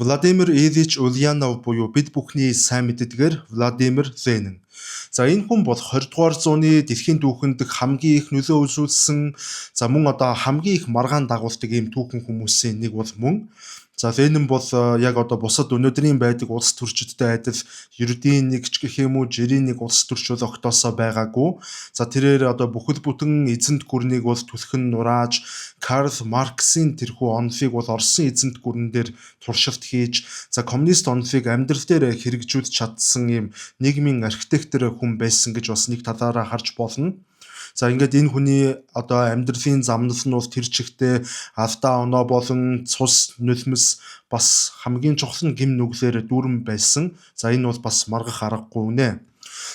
Владимир Ильич Ульянов буюу бид бүхний сайн мэддгээр Владимир Ленин. За энэ хүн бол 20 дугаар зууны дэлхийн түүхэнд хамгийн их нөлөө үзүүлсэн, за мөн одоо хамгийн их маргаан дагуулдаг ийм түүхэн хүмүүсийн нэг бол мөн. За Ленин бол яг одоо бусад өнөөдрийн байдаг улс төрчидтэй адил ердийн нэгч гэх юм уу жирийн нэг улс төрч бол огтоосоо байгаагүй. За тэрээр одоо бүхэл бүтэн эзэнт гүрнийг бол түлхэн нурааж Карл Марксийн тэрхүү онолыг бол Оросын эзэнт гүрэн дээр туршилт хийж, за коммунист онолыг амьдрал дээр хэрэгжүүлж чадсан ийм нийгмийн архитектор хүн байсан гэж бас нэг талаараа харж болно. За ингээд энэ хүний одоо амьдралын замнал нь бол тэр чигтээ алдаа оноо болон цус нулимс бас хамгийн чухал нь гим нүглээр дүүрэн байсан. За энэ бол бас маргах аргагүй нэ.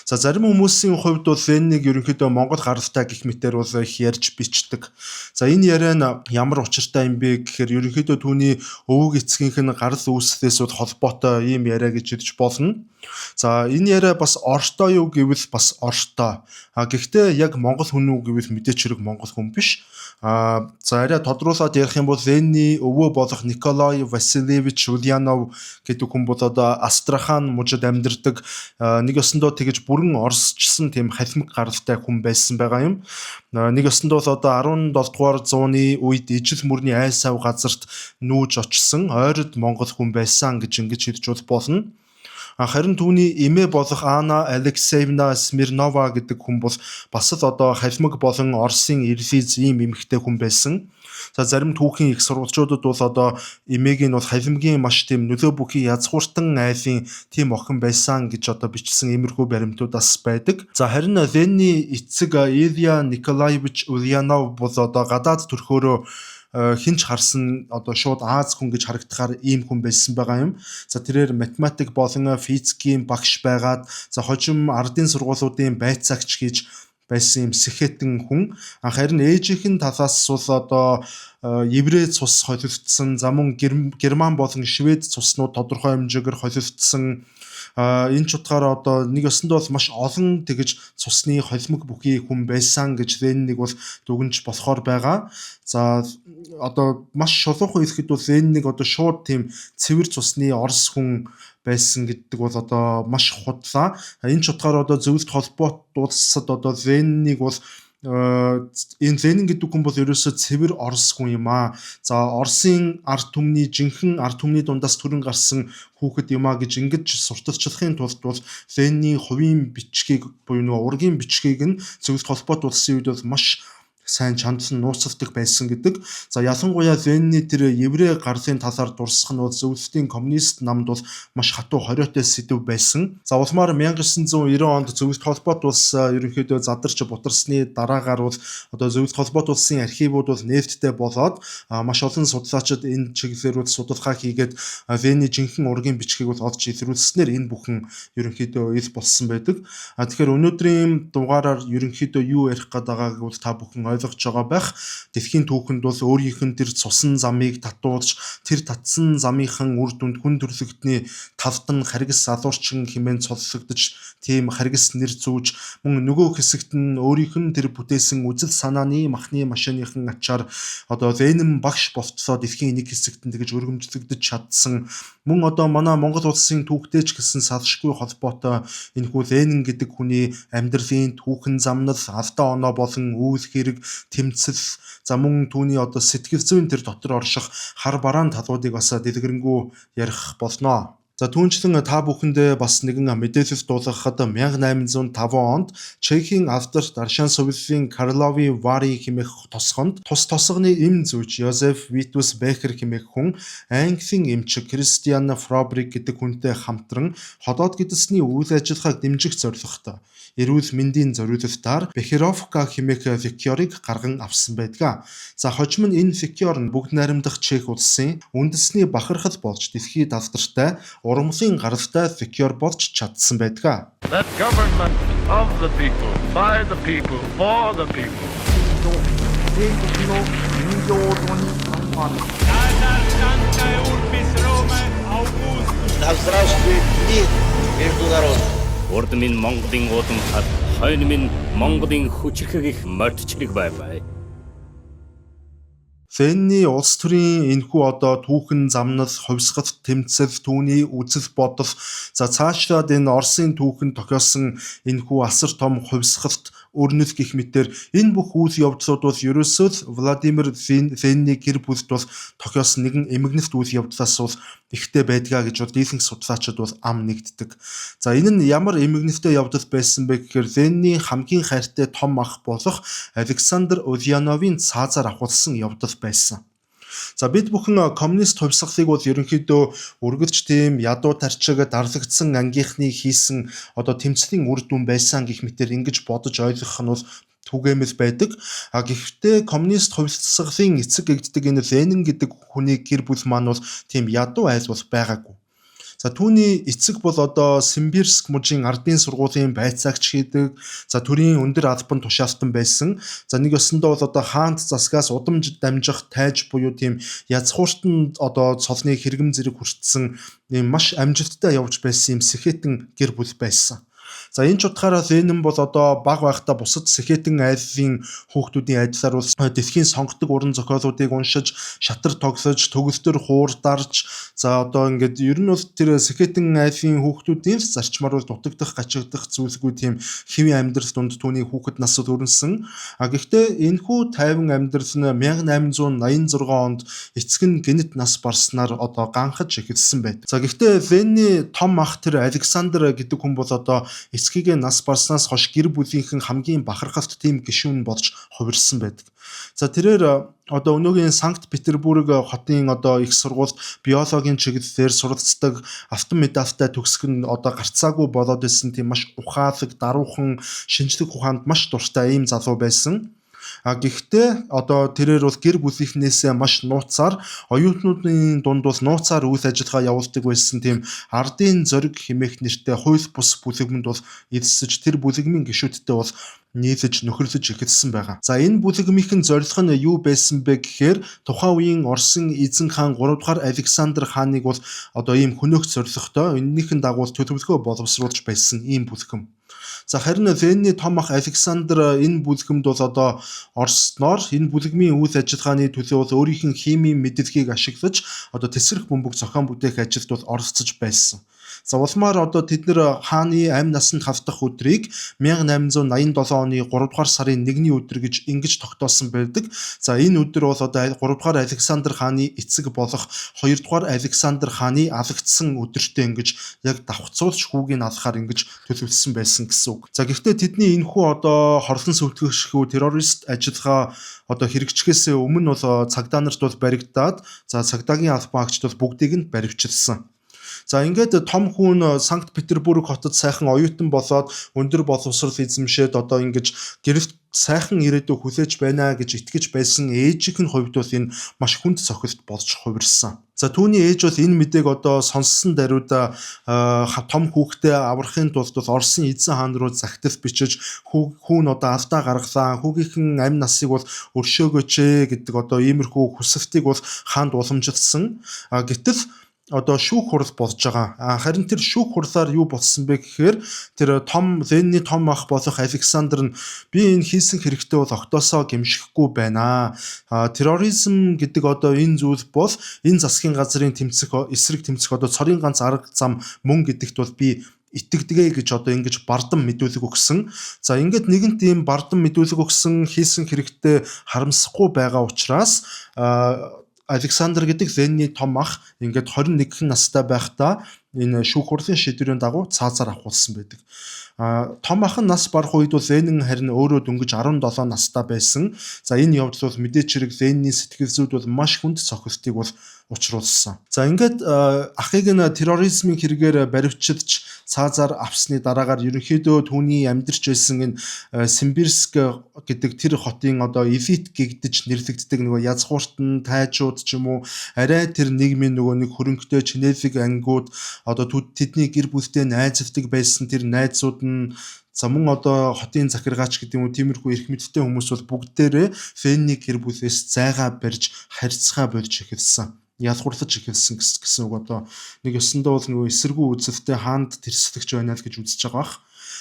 За зарим хүмүүсийн хувьд бол Лениныг ерөнхийдөө Монгол гаралтай гэх мэтээр бол их ярьж бичдэг. За энэ яриа нь ямар учиртай юм бэ гэхээр ерөнхийдөө түүний өвөг эцгийнх нь гарал үүслээс бол холбоотой ийм яриа гэж хэлж болно. За энэ яриа бас ортой юу гэвэл бас ортой. Гэхдээ яг Монгол хүн үү гэвэл мэдээч хэрэг Монгол хүн биш. За арай тодруулаад ярих юм бол Ленины өвөө болох Николай Васильевич Ульянов гэдэг хүн бол одоо Астрахан мужид амьдардаг, нэг ёсондоо тэгэж бүрэн орсчсан тийм халимаг гаралтай хүн байсан байгаа юм. Нэг ёсондоо бол одоо 17 дугаар зууны үед ижил мөрний айл сав газарт нүүж очсон ойрод Монгол хүн байсан гэж ингэж хэлж болно. Харин түүний эмээ болох Анна Алексеевна Смирнова гэдэг хүн бол бас л одоо халимаг болон Оросын эрлиз ийм эмэгтэй хүн байсан. За зарим түүхийн их сурвалжуудад бол одоо эмээг нь бол халимгийн маш тийм нөлөө бүхий язгууртан айлын тийм охин байсан гэж одоо бичсэн иймэрхүү баримтуудаас байдаг. За харин Ленины эцэг Илья Николаевич Ульянов бол одоо гадаад төрхөөрөө хинч харсан одоо шууд Аз хүн гэж харагдахаар ийм хүн байсан байгаа юм. За тэрээр математик болон физикийн багш байгаад за хожим ардын сургуулиудын байцаагч гэж байсан юм сэхэтэн хүн. Харин ээжийнхэн талаас бол одоо еврей цус холилдсон, за мөн герман болон швед цуснууд тодорхой хэмжээгээр холилдсон. Энэ ч утгаараа одоо нэг ёсондоо бол маш олон тэгж цусны холимог бүхий хүн байсан гэж Лениныг бол дүгнж болохоор байгаа. За одоо маш шулуухан хэлэхэд бол Лениныг одоо шууд тийм цэвэр цусны Орос хүн байсан гэдэг бол одоо маш худлаа. Энэ ч утгаараа одоо зөвлөлт холбоот улсад одоо Лениныг бол энэ Ленин гэдэг хүн бол ерөөсөө цэвэр Орос хүн юм аа. За Оросын ард түмний жинхэнэ ард түмний дундаас төрөн гарсан хүүхэд юм аа гэж ингэж сурталчлахын тулд бол Ленины хувийн бичгийг буюу нөгөө ургийн бичгийг нь зөвлөлт холбоот улсын үед бол маш сайн чандлан нууцлдаг байсан гэдэг. За ялангуяа Ленины тэр еврей гарлын талаар дурсах нь бол зөвлөлтийн коммунист намд бол маш хатуу хориотой сэдв байсан. За улмаар 1990 онд зөвлөлт холбоот улс ерөнхийдөө задарч бутарсны дараагаар бол одоо зөвлөлт холбоот улсын архивууд бол нээлттэй болоод маш олон судлаачид энэ чиглэлээр бол судалгаа хийгээд Ленины жинхэнэ ургийн бичгийг бол олж илрүүлснээр энэ бүхэн ерөнхийдөө ил болсон байдаг. Тэгэхээр өнөөдрийн дугаараар ерөнхийдөө юу ярих гээд байгааг бол та бүхэн ойлгож байгаа байх. Дэлхийн түүхэнд бол өөрийнх нь тэр цусан замыг татуулж тэр татсан замынхан үр дүнд хүн төрлөختний тавдан харгас алуурчин хэмээн цоллогдож тийм харгас нэр зүүж мөн нөгөө хэсэгт нь өөрийнх нь тэр бүтээсэн үзэл санааны махны машиныхан ачаар одоо Ленин багш болтлоо дэлхийн нэг хэсэгт нь тэгж өргөмжлөгдөж чадсан. Мөн одоо манай Монгол улсын түүхтэйч гэсэн салшгүй холбоотой энэхүү Ленин гэдэг хүний амьдралын түүхэн замнал алдаа оноо болон үйл хэрэг тэмцэл за мөн түүний одоо сэтгэл зүйн тэр дотор орших хар бараан талуудыг бас дэлгэрэнгүй ярих болно. За түүнчлэн та бүхэндээ бас нэгэн мэдээлэл дуулгахад 1805 онд Чехийн алдарт Аршан сувлын Карловы Вари хэмээх тосгонд тус тосгоны эм зүйч Йозеф Витус Бехер хэмээх хүн Английн эмчиг Кристиан Фробрик гэдэг хүнтэй хамтран ходоод гэдэсний үйл ажиллагааг дэмжих зорилготой эрүүл мэндийн зориулалтаар Бехеровка хэмээх фикёрыг гарган авсан байдаг. За хожим нь энэ фикёр нь бүгд найрамдах Чех улсын үндэсний бахархал болж дэлхийд алдартай урамлын гаралтай фикёр болж чадсан байдаг. That government of the people, by the people, for the people. Здравствуй, мир международный. Урд минь Монголын уудам хад, хойно минь Монголын хүчрхэг их морьчрэг бай. Венний улс төрийн энэхүү одоо түүхэн замнал, хувьсгал, тэмцэл, түүний үзэл бодол за цаашлаад энэ Оросын түүхэн тохиосон энэхүү асар том хувьсгалт өрнөл гих мэтэр энэ бүх үйл явдлууд бол ерөөсөө л Владимир Венний гэр бүлд бол тохиосон нэгэн эмгэнэлт үйл явдлаас бол ихтэй байдгаа гэж бол дийлэнх судлаачид бол ам нэгддэг. За энэ нь ямар эмгэнэлтэй явдал байсан бэ гэхээр Венний хамгийн хайртай том ах болох Александр Ульяновын цаазаар ахуулсан явдал байсан. За бид бүхэн коммунист хувьсгалыг бол ерөнхийдөө үргэлж тийм ядуу тарчиг дарлагдсан ангийнхны хийсэн одоо тэмцлийн үр дүн байсан гэх мэтэр ингэж бодож ойлгох нь бол түгээмэл байдаг. Гэхдээ коммунист хувьсгалын эцэг эгддэг энэ Ленин гэдэг хүний гэр бүл маань бол тийм ядуу айл бол байгаагүй. За түүний эцэг бол одоо Симбирск мужийн ардын сургуулийн байцаагч хийдэг. За төрийн өндөр албан тушаалтан байсан. За нэг ёсондоо бол одоо хаант засгаас удамж дамжих тайж буюу тийм язгууртан одоо цолны хэрэгэм зэрэг хүртсэн ийм маш амжилттай явж байсан юм сэхэтэн гэр бүл байсан. За энэ ч утгаараа Ленин бол одоо бага байхдаа бусад сэхэтэн айлын хүүхдүүдийн адилаар бол дэлхийн сонгодог уран зохиолуудыг уншиж, шатар тоглож, төгөлтөр хуурдарж за одоо ингээд ер нь бол тэр сэхэтэн айлын хүүхдүүдийн зарчмаар бол дутагдах, гачигдах зүйлгүй тийм хэвийн амьдрал донд түүний хүүхэд нас өрнсөн. Гэхдээ энэхүү тайван амьдрал нь 1886 онд эцэг нь гэнэт нас барснаар одоо ганхаж эхэлсэн байдаг. За гэхдээ Венний том ах тэр Александр гэдэг хүн бол одоо эцгийгээ нас барснаас хойш гэр бүлийнхэн хамгийн бахархалт тийм гишүүн болж хувирсан байдаг. За тэрээр одоо өнөөгийн Санкт Петербург хотын одоо их сургуульд биологийн чиглэлээр суралцдаг автон медальтай төгсөх нь одоо гарцаагүй болоод исэн тийм маш ухаалаг, даруухан, шинжлэх ухаанд маш дуртай ийм залуу байсан. Гэхдээ одоо тэрээр бол гэр бүлийнхнээсээ маш нууцаар оюутнуудын дунд бол нууцаар үйл ажиллагаа явуулдаг байсан тийм ардын зориг хэмээх нэртэй хууль бус бүлэгмэнд бол эзсэж тэр бүлэгмийн гишүүдтэй бол нийлж нөхөрлөж эхэлсэн байгаа. За энэ бүлэгмийн зорилго нь юу байсан бэ гэхээр тухайн үеийн Оросын эзэн хаан 3 дугаар Александр хааныг бол одоо ийм хөнөөх зорилготой энэнийхэн дагуу төлөвлөгөө боловсруулж байсан ийм бүлэгэм. За харин Венний том ах Александр энэ бүлгэмд бол одоо орсноор энэ бүлгэмийн үйл ажиллагааны төлөө бол өөрийнх нь химийн мэдлэгийг ашиглаж одоо тесрэх бөмбөг зохион бүтээх ажилд бол оролцож байсан. За улмаар одоо тэд нэр хааны амь насанд хавдах өдрийг 1887 оны 3 дугаар сарын 1-ний өдөр гэж ингэж тогтоосон байдаг. За энэ өдөр бол одоо 3 дугаар Александр хааны эцэг болох 2 дугаар Александр хааны алагдсан өдөртөө ингэж яг давхцуулж хүүгийн алхахаар ингэж төлөвлөсөн байсан гэсэн үг. За гэхдээ тэдний энэхүү одоо хорлон сүлтгэгчхүү террорист ажиллагаа одоо хэрэгжихээс өмнө бол цагдаа нарт бол баригдаад за цагдаагийн албан агчид бол бүгдийг нь баривчилсан. За ингээд том хүн Санкт Петербург хотод сайхан оюутан болоод өндөр боловсрол эзэмшээд одоо ингэж гэрэлт сайхан ирээдүй хүлээж байна гэж итгэж байсан ээжийнх нь хувьд бол энэ маш хүнд цохилт болж хувирсан. За түүний ээж бол энэ мэдээг одоо сонссон даруйда том хүүхдээ аврахын тулд бол Оросын эзэн хаан руу загтал бичиж хүүн одоо алдаа гаргалаа, хүүгийнхэн амь насыг бол өршөөгөөч гэдэг одоо иймэрхүү хүсэлтийг бол хаанд уламжилсан. Гэтэл одоо шүүх хурал болж байгаа. Харин тэр шүүх хурлаар юу болсон бэ гэхээр тэр Венний том ах болох Александр нь би энэ хийсэн хэрэгтээ бол огтосоо гэмшихгүй байна. Терроризм гэдэг одоо энэ зүйл бол энэ засгийн газрын эсрэг тэмцэх одоо цорын ганц арга зам мөн гэдэгт бол би итгэдэг гэж одоо ингэж бардам мэдүүлэг өгсөн. За ингээд нэгэн тийм бардам мэдүүлэг өгсөн хийсэн хэрэгтээ харамсахгүй байгаа учраас Александр гэдэг Венний том ах ингээд 21 настай байхдаа энэ шүүх хурлын шийдвэрийн дагуу цаазаар авахулсан байдаг. Том ах нь нас барах үед бол Ленин харин өөрөө дөнгөж 17 настай байсан. За энэ явдал бол мэдээч хэрэг Ленины сэтгэл зүйд бол маш хүнд цохилтыг бол учруулсан. За ингээд ахыг нь терроризмын хэрэгээр баривчилж цаазаар авсны дараагаар ерөнхийдөө түүний амьдарч байсан энэ Симбирск гэдэг тэр хотын одоо элит гэгдэж нэрлэгддэг нөгөө язгууртан тайжууд ч юм уу арай тэр нийгмийн нөгөө нэг хөрөнгөтэй чинэлэг ангиуд одоо тэдний гэр бүлтэй найзалдаг байсан тэр найзууд нь за мөн одоо хотын захиргаач гэдэг юм уу тиймэрхүү эрх мэдэлтэй хүмүүс бол бүгдээрээ Венний гэр бүлээс зайгаа барьж харьцгаа болж эхэлсэн. Ялгуурлаж эхэлсэн гэсэн үг одоо нэг ёсондоо бол нөгөө эсэргүү үзэлтэй хаанд тэрслэгч байна л гэж үзэж байгаа бах.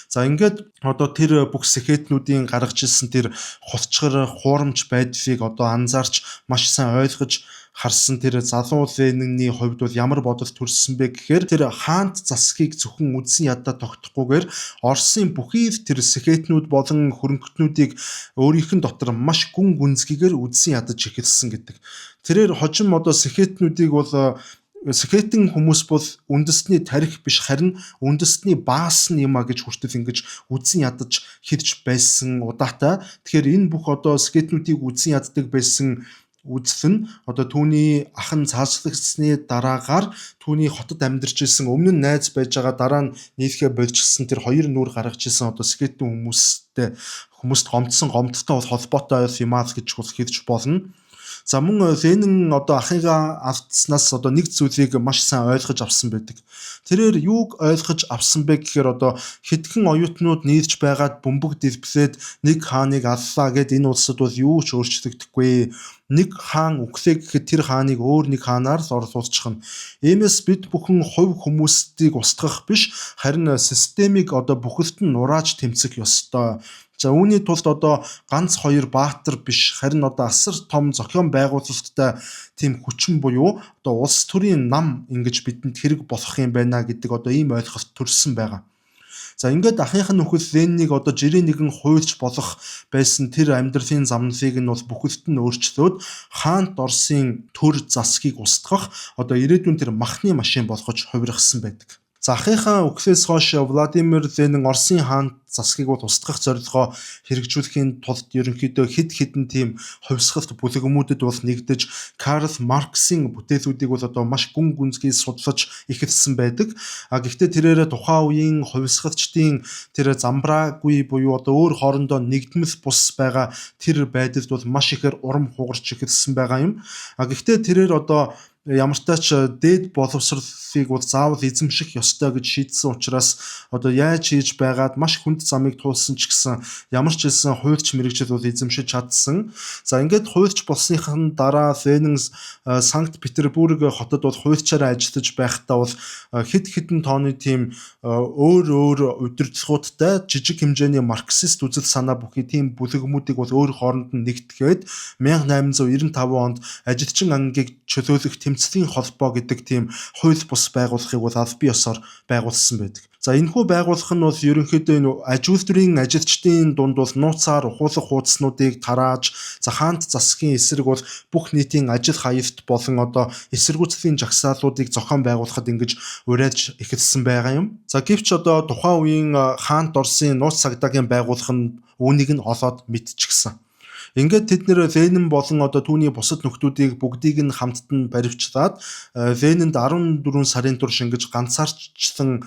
За ингээд одоо тэр бүх сэхэтнүүдийн гаргаж ирсэн тэр хутчгар хуурамч байдлыг одоо анзаарч маш сайн ойлгож харсан тэр залуу Ленинний хувьд бол ямар бодол төрсөн бэ гэхээр тэр хаант засгийг зөвхөн үдсэн ядаа тогтохгүйгээр Оросын бүхий тэр сэхэтнүүд болон хөрөнгөтнүүдийг өөрийнх нь дотор маш гүн гүнзгийгээр үдсэн ядаж эхэлсэн гэдэг. Тэрээр хожим одоо сэхэтнүүдийг бол Сэхэтэн хүмүүс бол үндэсний тарих биш харин үндэсний баасан юм а гэж хүртэл ингэж үдсэн ядаж хэрж байсан удаатай. Тэгэхээр энэ бүх одоо сэхэтнүүдийг үдсэн яддаг байсан үзэл нь одоо түүний ах нь цаашлагдсны дараагаар түүний хотод амьдарч ирсэн өмнө нь найз байж байгаа дараа нь нийлхэ болжсэн тэр хоёр нүур гаргаж ирсэн одоо сэхэтэн хүмүүст гомдсон гомдолтой холбоотой юм аа гэж хэлж болно. За мөн Ленин одоо ахыгаа алдснаас одоо нэг зүйлийг маш сайн ойлгож авсан байдаг. Тэрээр юуг ойлгож авсан бэ гэхээр одоо хэдхэн оюутнууд нийлж байгаад бөмбөг дэлбэлээд нэг хааныг аллаа гэд энэ улсад бол юу ч өөрчлөгдөхгүй. Нэг хаан үхлээ гэхэд тэр хааныг өөр нэг хаанаар л орлуулчихна. Иймээс бид бүхэн хувь хүмүүстийг устгах биш харин системийг одоо бүхэлд нь нурааж тэмцэх ёстой. За үүний тулд одоо ганц хоёр баатар биш харин одоо асар том зохион байгуулалттай тийм хүчин буюу одоо улс төрийн нам ингэж бидэнд хэрэг болох юм байна гэдэг одоо ийм ойлголт төрсэн байгаа. За ингээд ахынх нь нөхөд Лениныг одоо жирийн нэгэн хуульч болох байсан тэр амьдралын замналыг нь бол бүхэлд нь өөрчлөөд хаант Оросын төр засгийг устгах одоо ирээдүйн тэр махны машин болгож хувиргасан байдаг. За ахынхаа үхлээс хойш Владимир Ленин Оросын хаант засгийг бол устгах зорилгоо хэрэгжүүлэхийн тулд ерөнхийдөө хэд хэдэн тийм хувьсгалт бүлэгмүүдэд бол нэгдэж Карл Марксийн бүтээлүүдийг бол одоо маш гүн гүнзгий судлаж эхэлсэн байдаг. Гэхдээ тэрээр тухайн үеийн хувьсгалчдын тэр замбраагүй буюу одоо өөр хоорондоо нэгдмэл бус байгаа тэр байдалд бол маш ихээр урам хугарч эхэлсэн байгаа юм. Гэхдээ тэрээр одоо ямар ч дээд боловсролыг бол заавал эзэмших ёстой гэж шийдсэн учраас одоо яаж хийж байгаад маш хүнд замыг туулсан ч гэсэн ямар ч хэлсэн хуульч мэрэгжил бол эзэмшиж чадсан. За ингээд хуульч болсныхын дараа Ленин Санкт Петербург хотод бол хуульчаараа ажиллаж байхдаа бол хэд хэдэн тооны тийм өөр удирдлагуудтай жижиг хэмжээний марксист үзэл санаа бүхий тийм бүлэгмүүдийг бол өөр хооронд нь нэгтгээд 1895 онд ажилчин ангийг чөлөөлөх тэмцлийн холбоо гэдэг тийм хууль бус байгууллагыг бол аль бие ёсоор байгуулсан байдаг. За энэхүү байгууллага нь бол ерөнхийдөө энэ аж үйлдвэрийн ажилчдын дунд бол нууцаар ухуулах хуудаснуудыг тарааж за хаант засгийн эсрэг бол бүх нийтийн ажил хаялт болон одоо эсэргүүцлийн жагсаалуудыг зохион байгуулахад ингэж уриалж эхэлсэн байгаа юм. За гэвч одоо тухайн үеийн хаант Оросын нууц цагдаагийн байгууллага нь үүнийг нь олоод мэдчихсэн. Ингээд тэд нэр Ленин болон одоо түүний бусад нөхдүүдийг бүгдийг нь хамтд нь баривчлаад Ленинд 14 сарын турш ингэж ганцаарчлан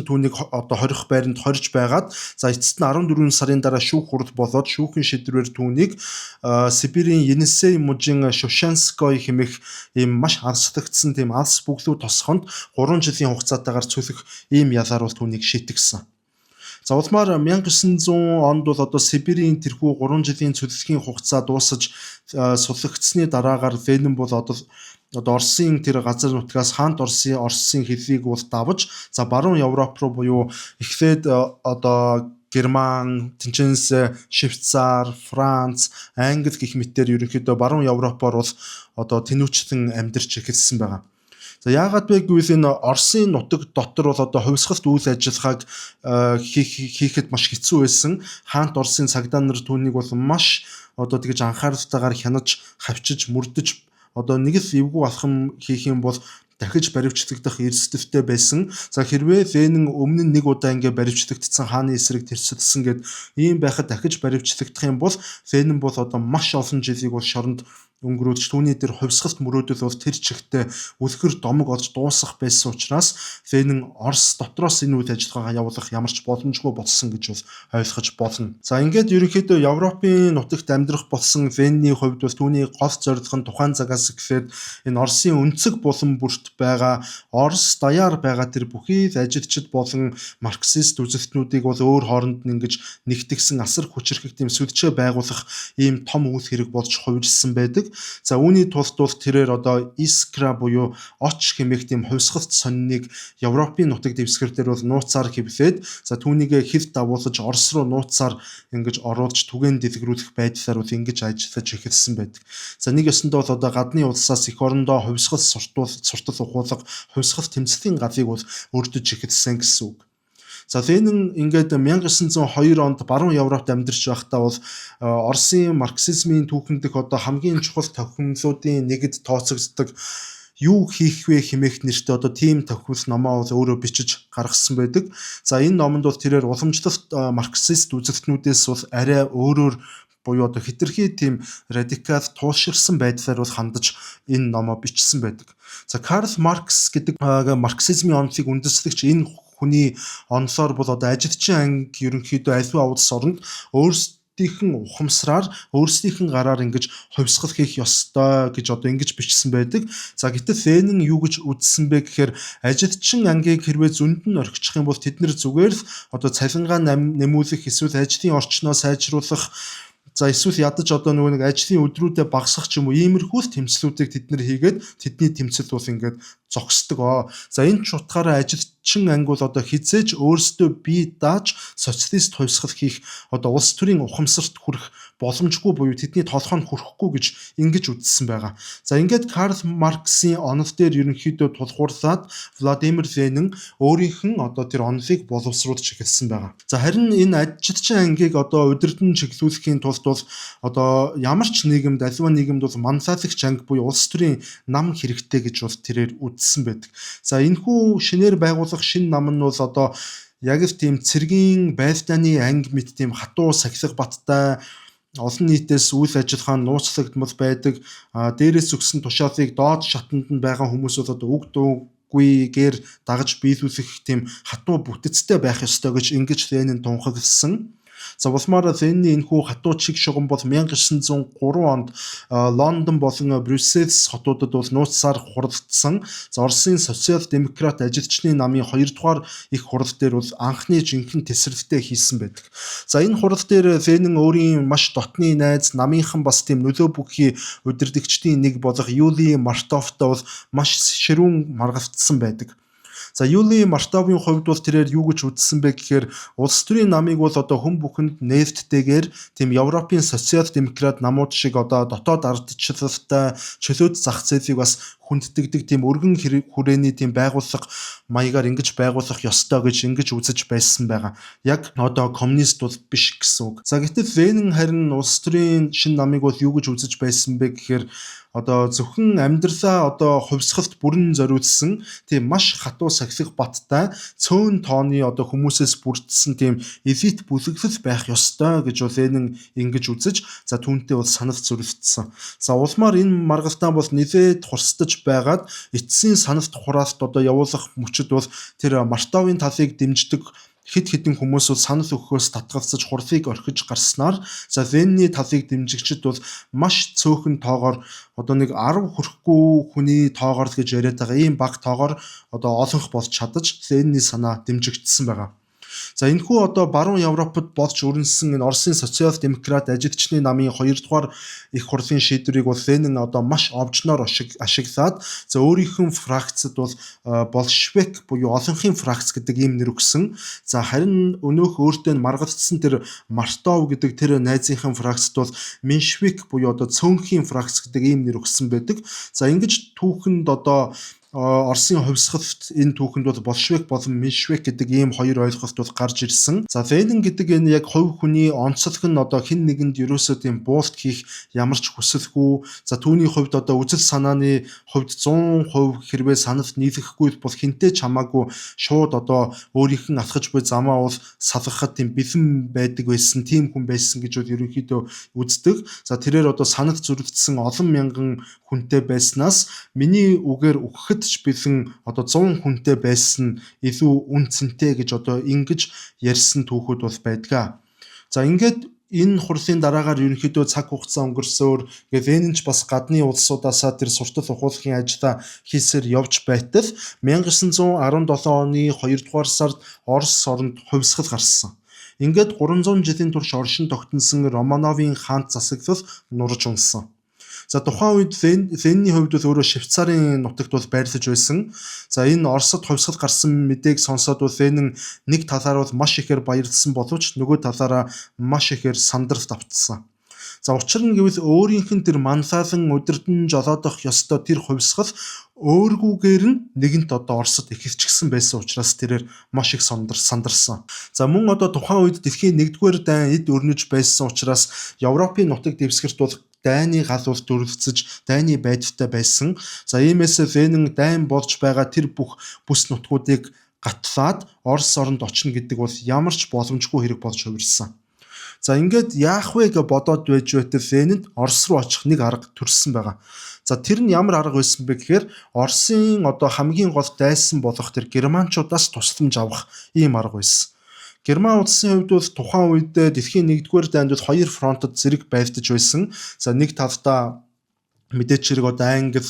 түүнийг одоо хорих байранд хорж байгаад за эцэст нь 14 сарын дараа шүүх хурал болоод шүүхийн шийдвэрээр түүнийг Сибирийн Енисей мужийн Шушенской хэмээх ийм маш алслагдсан тийм алс бүглүү тосхонд 3 жилийн хугацаатаагаар цөлөх ийм ялаар бол түүнийг шийтгсэн. За улмаар 1900 онд бол одоо Сибирийн тэрхүү 3 жилийн цөллөгийн хугацаа дуусаж суллагдсны дараагаар Ленин бол одоо Оросын тэр газар нутгаас хаант Оросын хэллийг бол давж за баруун Европ руу буюу эхлээд одоо Герман, тэнцэнс Швейцар, Франц, Англи гэх мэтээр ерөнхийдөө баруун Европоор бол одоо тэнүүчлэн амьдарч эхэлсэн байгаа. За яагаад вэ гэвэл энэ Оросын нутаг дотор бол одоо хувьсгалт үйл ажиллагааг хийхэд маш хэцүү байсан. Хаант Оросын цагдаа нар түүнийг бол маш одоо тэгж анхааралтайгаар хянаж, хавчиж, мөрдөж одоо нэг л эвгүй алхам хийх юм бол дахиж баривчлагдах эрсдэлтэй байсан. За хэрвээ Ленин өмнө нь нэг удаа ингээ баривчлагдсан хааны эсрэг тэрсэлсэн гэд ийм байхад дахиж баривчлагдах юм бол Ленин бол одоо маш олон жилийг бол шоронд өнгөрүүлж түүний тэр хувьсгалт мөрөөдөл бол тэр чигтээ үлгэр домог олж дуусах байсан учраас Ленин Орос дотроос энэ үйл ажиллагаагаа явуулах ямар ч боломжгүй болсон гэж бол ойлгож болно. За ингээд ерөнхийдөө Европын нутагт амьдрах болсон Ленины хувьд бол түүний гол зорилго нь тухайн цагаас эхлээд энэ Оросын өнцөг булан бүрт байгаа Орос даяар байгаа тэр бүхий ажилчид болон марксист үзэлтнүүдийг бол өөр хооронд нь ингэж нэгтгэсэн асар хүчрхэг тийм сүлжээ байгуулах ийм том үйл хэрэг болж хувирсан байдаг. байдаг. За үүний тулд бол тэрээр одоо Искра буюу оч хэмээх тийм хувьсгалт сониныг Европын нутаг дэвсгэр дээр бол нууцаар хэвлээд за түүнийг хэв дагуулж Орос руу нууцаар ингэж оруулж түгээн дэлгэрүүлэх байдлаар бол ингэж ажиллаж эхэлсэн байдаг. За нэг ёсондоо бол одоо гадны улсаас эх орондоо хувьсгал суртал ухуулга хувьсгал тэмцлийн галыг бол өрдөж эхэлсэн гэсэн үг. За Ленин ингээд 1902 онд баруун Европт амьдарч байхдаа бол Оросын марксизмын түүхэндх одоо хамгийн чухал тохиомлуудын нэгд тооцогддог юу хийх вэ хэмээх нэртэй одоо тийм тохиол номоо бол өөрөө бичиж гаргасан байдаг. За энэ номонд бол тэрээр уламжлалт марксист үзэлтнүүдээс бол арай өөрөөр буюу одоо хэтэрхий тийм радикал туулширсан байдлаар бол хандаж энэ номоо бичсэн байдаг. За Карл Маркс гэдэг марксизмын онолыг үндэслэгч энэ хүний онолоор бол одоо ажилтны анги ерөнхийдөө аливаа улс оронд өөрсдийнхэн ухамсараар өөрсдийнхэн гараар ингэж хувьсгал хийх ёстой гэж одоо ингэж бичсэн байдаг. За гэтэл Ленин юу гэж үзсэн бэ гэхээр ажилтны ангийг хэрвээ зөнд нь орхичих юм бол тэд нэр зүгээр л одоо цалингаа нэмүүлэх эсвэл ажлын орчноо сайжруулах за эсвэл ядаж одоо нөгөө нэг ажлын өдрүүдэд багасгах ч юм уу иймэрхүү тэмцлүүдийг тэд нэр хийгээд тэдний тэмцэл бол ингээд зогсдог. За энэ ч утгаараа ажилтчин анги бол одоо хизээж өөрсдөө бие дааж социалист хувьсгал хийх одоо улс төрийн ухамсарт хүрэх боломжгүй буюу тэдний толгойд хүрэхгүй гэж ингэж үзсэн байгаа. За ингээд Карл Марксийн онол дээр ерөнхийдөө тулгуурлаад Владимир Ленин өөрийнх нь одоо тэр онолыг боловсруулж эхэлсэн байгаа. За харин энэ ажилтчин ангийг одоо удирдан чиглүүлэхийн тулд бол одоо ямар ч нийгэмд аливаа нийгэмд бол манлайлагч анги буюу улс төрийн нам хэрэгтэй гэж бол тэрээр үзсэн байдаг. За энэхүү шинээр байгуулах шинэ нам нь бол одоо яг л тийм цэргийн байлдааны анги мэт тийм хатуу сахилга баттай олон нийтээс үйл ажиллагаа нууцлагдмал байдаг. Дээрээс өгсөн тушаалыг доод шатанд нь байгаа хүмүүс бол одоо үг дуугүйгээр дагаж биелүүлэх тийм хатуу бүтэцтэй байх ёстой гэж ингэж Ленин тунхагласан. За улмаар Ленин энэхүү хатуу чиг шугам бол 1903 онд Лондон болон Брюсселс хотуудад бол нууцсаар хуралдсан. За Оросын социал-демократ ажилчны намын 2 дугаар их хурал дээр бол анхны жинхэнэ тесрэлтээ хийсэн байдаг. За энэ хурал дээр Ленин өөрийн маш дотны найз намынхан бас тийм нөлөө бүхий удирдагчдын нэг болох Юлий Мартовтой бол маш ширүүн маргалдсан байдаг. За Юлий Мартовын хувьд бол тэрээр юу гэж үзсэн бэ гэхээр улс төрийн намыг бол одоо хүн бүхэнд нээлттэйгээр тийм Европын социал-демократ намууд шиг одоо дотоод ардчлалтай чөлөөт зах зээлийг бас хүнддэгдэг тийм өргөн хүрээний тийм байгууллага маягаар ингэж байгуулах ёстой гэж ингэж үзэж байсан байгаа. Яг одоо коммунист бол биш гэсэн үг. За гэтэл Ленин харин улс төрийн шинэ намыг бол юу гэж үзэж байсан бэ гэхээр одоо зөвхөн амьдралаа одоо хувьсгалт бүрэн зориулсан тийм маш хатуу сахилга баттай цөөн тооны одоо хүмүүсээс бүрдсэн тийм элит бүлэглэл байх ёстой гэж Ленин ингэж үзэж за түүнтэй бол санал зүрхтсэн. За улмаар энэ маргалтаа бол нэлээд хурцдаж байгаад эцсийн саналт хураалт одоо явуулах мөчөд бол тэр Мартовын талыг дэмждэг хэд хэдэн хүмүүс бол санал өгөхөөс татгалзаж хурлыг орхиж гарснаар за Ленины талыг дэмжигчид бол маш цөөхөн тоогоор одоо нэг 10 хүрэхгүй хүний тоогоор л гэж яриад байгаа ийм бага тоогоор одоо олонх болж чадаж Ленины санаа дэмжигдсэн байгаа. За энэхүү одоо баруун Европод болж өрнөсөн энэ Оросын социал-демократ ажилчны намын 2 дугаар их хурлын шийдвэрийг бол Ленин одоо маш овжноор ашиглаад за өөрийнх нь фракцад бол Большевик буюу олонхын фракц гэдэг ийм нэр өгсөн. За харин өнөөх өөртөө маргалдсан тэр Мартов гэдэг тэр найзынхын фракцд бол Меньшевик буюу одоо цөөнхийн фракц гэдэг ийм нэр өгсөн байдаг. За ингэж түүхэнд одоо Оросын хувьсгалт энэ түүхэнд бол Большевик болон Меньшевик гэдэг ийм хоёр ойлголт бол гарч ирсэн. За Ленин гэдэг энэ яг хувь хүний онцлог нь одоо хэн нэгэнд ерөөсөө тийм буулт хийх ямар ч хүсэлгүй. За түүний хувьд одоо үзэл санааны хувьд 100% хэрвээ саналд нийлэхгүй бол хинтээ ч хамаагүй шууд одоо өөрийнх нь алхаж буй замаа бол салгахад тийм бэлэн байдаг байсан, тийм хүн байсан гэж бол ерөнхийдөө үздэг. За тэрээр одоо санал зүрхтсэн олон мянган хүнтэй байснаас миний үгээр өгөхөд ч бэлэн одоо 100 хүнтэй байсан илүү үн цэнтэй гэж одоо ингэж ярьсан түүхүүд бол байдгаа. За ингээд энэ хурлын дараагаар ерөнхийдөө цаг хугацаа өнгөрсөөр Ленин ч бас гадны улсуудаасаа тэр суртал ухуулгын ажиллаа хийсээр явж байтал 1917 оны 2 дугаар сард Орос оронд хувьсгал гарсан. Ингээд 300 жилийн турш оршин тогтносон Романовын хаант засаглал нурж унсан. За тухайн үед Венний хувьд бол өөрөө Швейцарын нутагт бол байрлаж байсан. За энэ Оросд хувьсгал гарсан мэдээг сонсоод бол Вен нэг талаар бол маш ихээр баярлсан боловч нөгөө талаараа маш ихээр сандрал давтсан. За учир нь гэвэл өөрийнх нь тэр манлайлан удирдан жолоодох ёстой тэр хувьсгал өөргүйгээр нь нэгэнт одоо Оросд ихэвчгсэн байсан учраас тэрээр маш их сандарсан. За мөн одоо тухайн үед дэлхийн 1-р дайн эд өрнөж байсан учраас Европын нутаг дэвсгэрт бол дайны гал бол дүрлэгцэж дайны байдалтай байсан. За иймээс Вен дайн болж байгаа тэр бүх бүс нутгуудыг гатлаад Орос оронд очно гэдэг бол ямар ч боломжгүй хэрэг болж хувирсан. За ингээд яах вэ гэж бодоод байж байтал Венэнд Орос руу очих нэг арга төрсөн байгаа. За тэр нь ямар арга байсан бэ гэхээр Оросын одоо хамгийн гол дайсан болох тэр германчуудаас тусламж авах ийм арга байсан. Герман улсын хувьд бол тухайн үед дэлхийн 1-р дайнд бол 2 фронтод зэрэг байлдаж байсан. За нэг талдаа мэдээч хэрэг одоо Англи,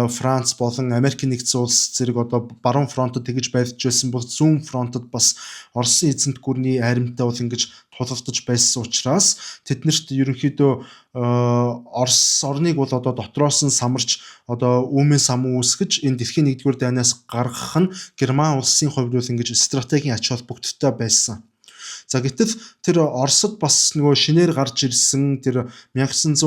Франц болон Америк нэгдсэн улс зэрэг одоо баруун фронтод тэгж байлдаж байсан бол зүүн фронтод бас Оросын эзэнт гүрний харимттай бол ингэж тулалдаж байсан учраас тэднэрт ерөнхийдөө Орос орныг бол одоо дотроос нь самарч одоо үүмэн сам үүсгэж энэ дэлхийн 1-р дайнаас гаргах нь Герман улсын хувьд бол ингэж стратегийн ач холбогдолтой байсан. За гэтэл тэр Оросд бас нөгөө шинээр гарч ирсэн тэр 1917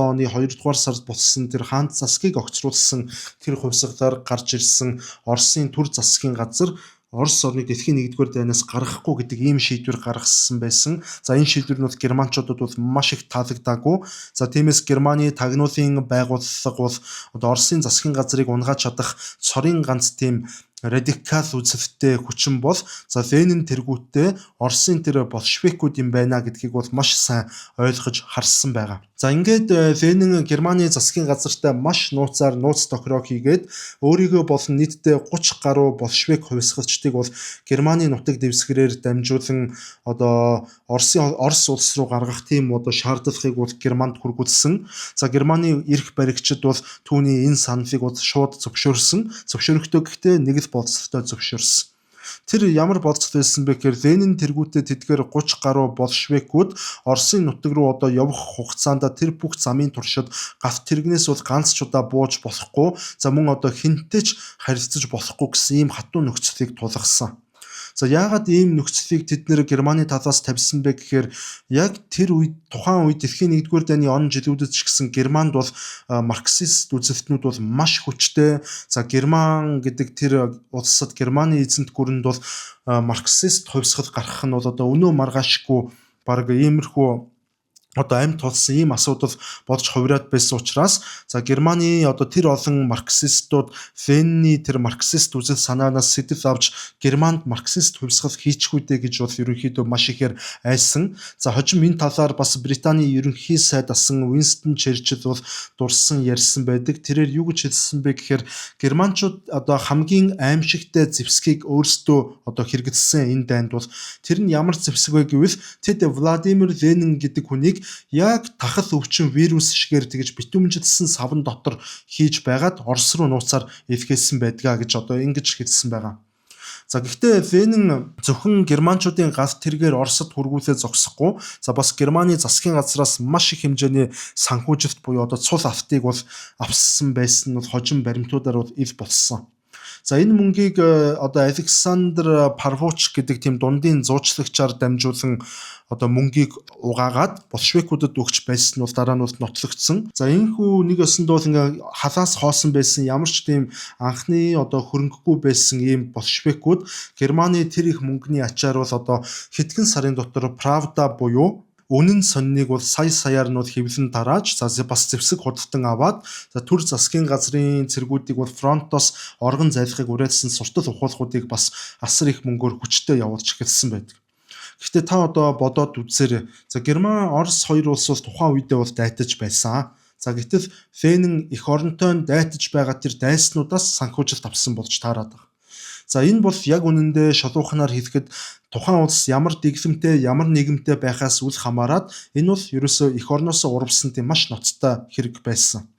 оны 2-р сард болсон тэр хаан засгийг огцруулсан тэр хувьсгалаар гарч ирсэн Оросын төр засгийн газар Орос орныг дэлхийн 1-р дайнаас гаргахгүй гэдэг ийм шийдвэр гаргасан байсан. За энэ шийдвэр нь бол германчуудад бол маш их таалагдаагүй. За тиймээс Германы тагнуулын байгууллага бол одоо Оросын засгийн газрыг унгааж чадах цорын ганц тийм радикал үзэлттэй хүчин бол за Венэн тэргүүтээ Оросын тэр болшевикууд юм байна гэдгийг бол маш сайн ойлгож харсан байгаа. За ингээд Венэн Германы засгийн газартай маш нууцаар нууц тохироо хийгээд өөрийгөө болон нийтдээ 30 гаруй болшевик хувьсгалчдыг бол Германы нутаг дэвсгэрээр дамжуулан одоо Орос улс руу гаргах тийм одоо шаардлагыг бол Германд хүргүүлсэн. За Германы эрх баригчид бол түүний энэ саналыг бол шууд зөвшөөрсөн. Зөвшөөрөхдөө гэхдээ нэг л болцолтой зөвшөөрсөн. Тэр ямар болцол байсан бэ гэхээр Венэн тэргүүтээ тэдгээр 30 гаруй болшевикууд Оросын нутаг руу одоо явах хугацаанд тэр бүх замын туршид галт тэрэгнээс бол ганц ч удаа бууж болохгүй, за мөн одоо хинтэж харилцаж болохгүй гэсэн ийм хатуу нөхцөлийг тулгарсан. За яагаад ийм нөхцөлийг тэд нэр Германы талаас тавьсан бэ гэхээр яг тэр үед тухайн үед дэлхийн 1-р дайны он жилүүдэд ч гэсэн Германд бол марксист үзэлтнүүд бол маш хүчтэй. За Герман гэдэг тэр улсад Германы эзэнт гүрэнд бол марксист хувьсгал гарах нь бол одоо өнөө маргаашгүй баг иймэрхүү одоо амьд тулсан ийм асуудал болж хувираад байсан учраас за Германы одоо тэр олон марксистууд Венний тэр марксист үзэл санаанаас сэтэл авч Германд марксист хувьсгал хийчихүүдээ гэж бол ерөнхийдөө маш ихээр айсан. За хожим энэ талаар бас Британий ерөнхий сайд асан Уинстон Черчилль бол дурсан ярьсан байдаг. Тэрээр юу гэж хэлсэн бэ гэхээр германчууд одоо хамгийн аимшигтай зэвсгийг өөрсдөө одоо хэрэгэлсэн энэ дайнд бол тэр нь ямар зэвсэг вэ гэвэл тэд Владимир Ленин гэдэг хүнийг яг тахал өвчин вирус шигээр тэгж битүүмжилсэн савн дотор хийж байгаад Орос руу нууцаар илгээсэн байдгаа гэж одоо ингэж хэлсэн байгаа. За гэхдээ Венэн зөвхөн германчуудын галт тэргээр Оросд хүргүүлээ зогсохгүй. За бас Германы засгийн газраас маш их хэмжээний санхүүжилт буюу одоо цул автыг бол авсан байсан нь хожим баримтуудаар бол ил болсон. За энэ мөнгийг одоо Александр Парвуч гэдэг тийм дундын зуучлагчаар дамжуулан одоо мөнгийг угаагаад болшевикуудад өгч байсан нь бол дараа нь бол нотлогдсон. За энэхүү нэг өсөнд бол ингээ халаас хоосон байсан ямар ч тийм анхны одоо хөрөнгөгүй байсан ийм болшевикууд Германы тэр их мөнгөний ачаар бол одоо хэдхэн сарын дотор Правда буюу үнэн сонныг бол саяар нь бол хэвлэн тарааж за бас зэвсэг худалдан аваад за төр засгийн газрын цэргүүдийг бол фронтоос оргон зайлахыг уриалсан суртал ухуулгуудыг бас асар их мөнгөөр хүчтэй явуулж эхэлсэн байдаг. Гэхдээ та одоо бодоод үзээрэй. За Герман, Орос хоёр улс бол тухайн үедээ бол дайтаж байсан. За гэтэл Венэн эх оронтой дайтаж байгаа тэр дайснуудаас санхүүжилт авсан болж таарад байна. За энэ бол яг үнэндээ шалуухнаар хэлэхэд тухайн улс ямар дэглэмтэй, ямар нийгэмтэй байхаас үл хамааран энэ бол ерөөсөө эх орноосоо урвсан тийм маш ноцтой хэрэг байсан.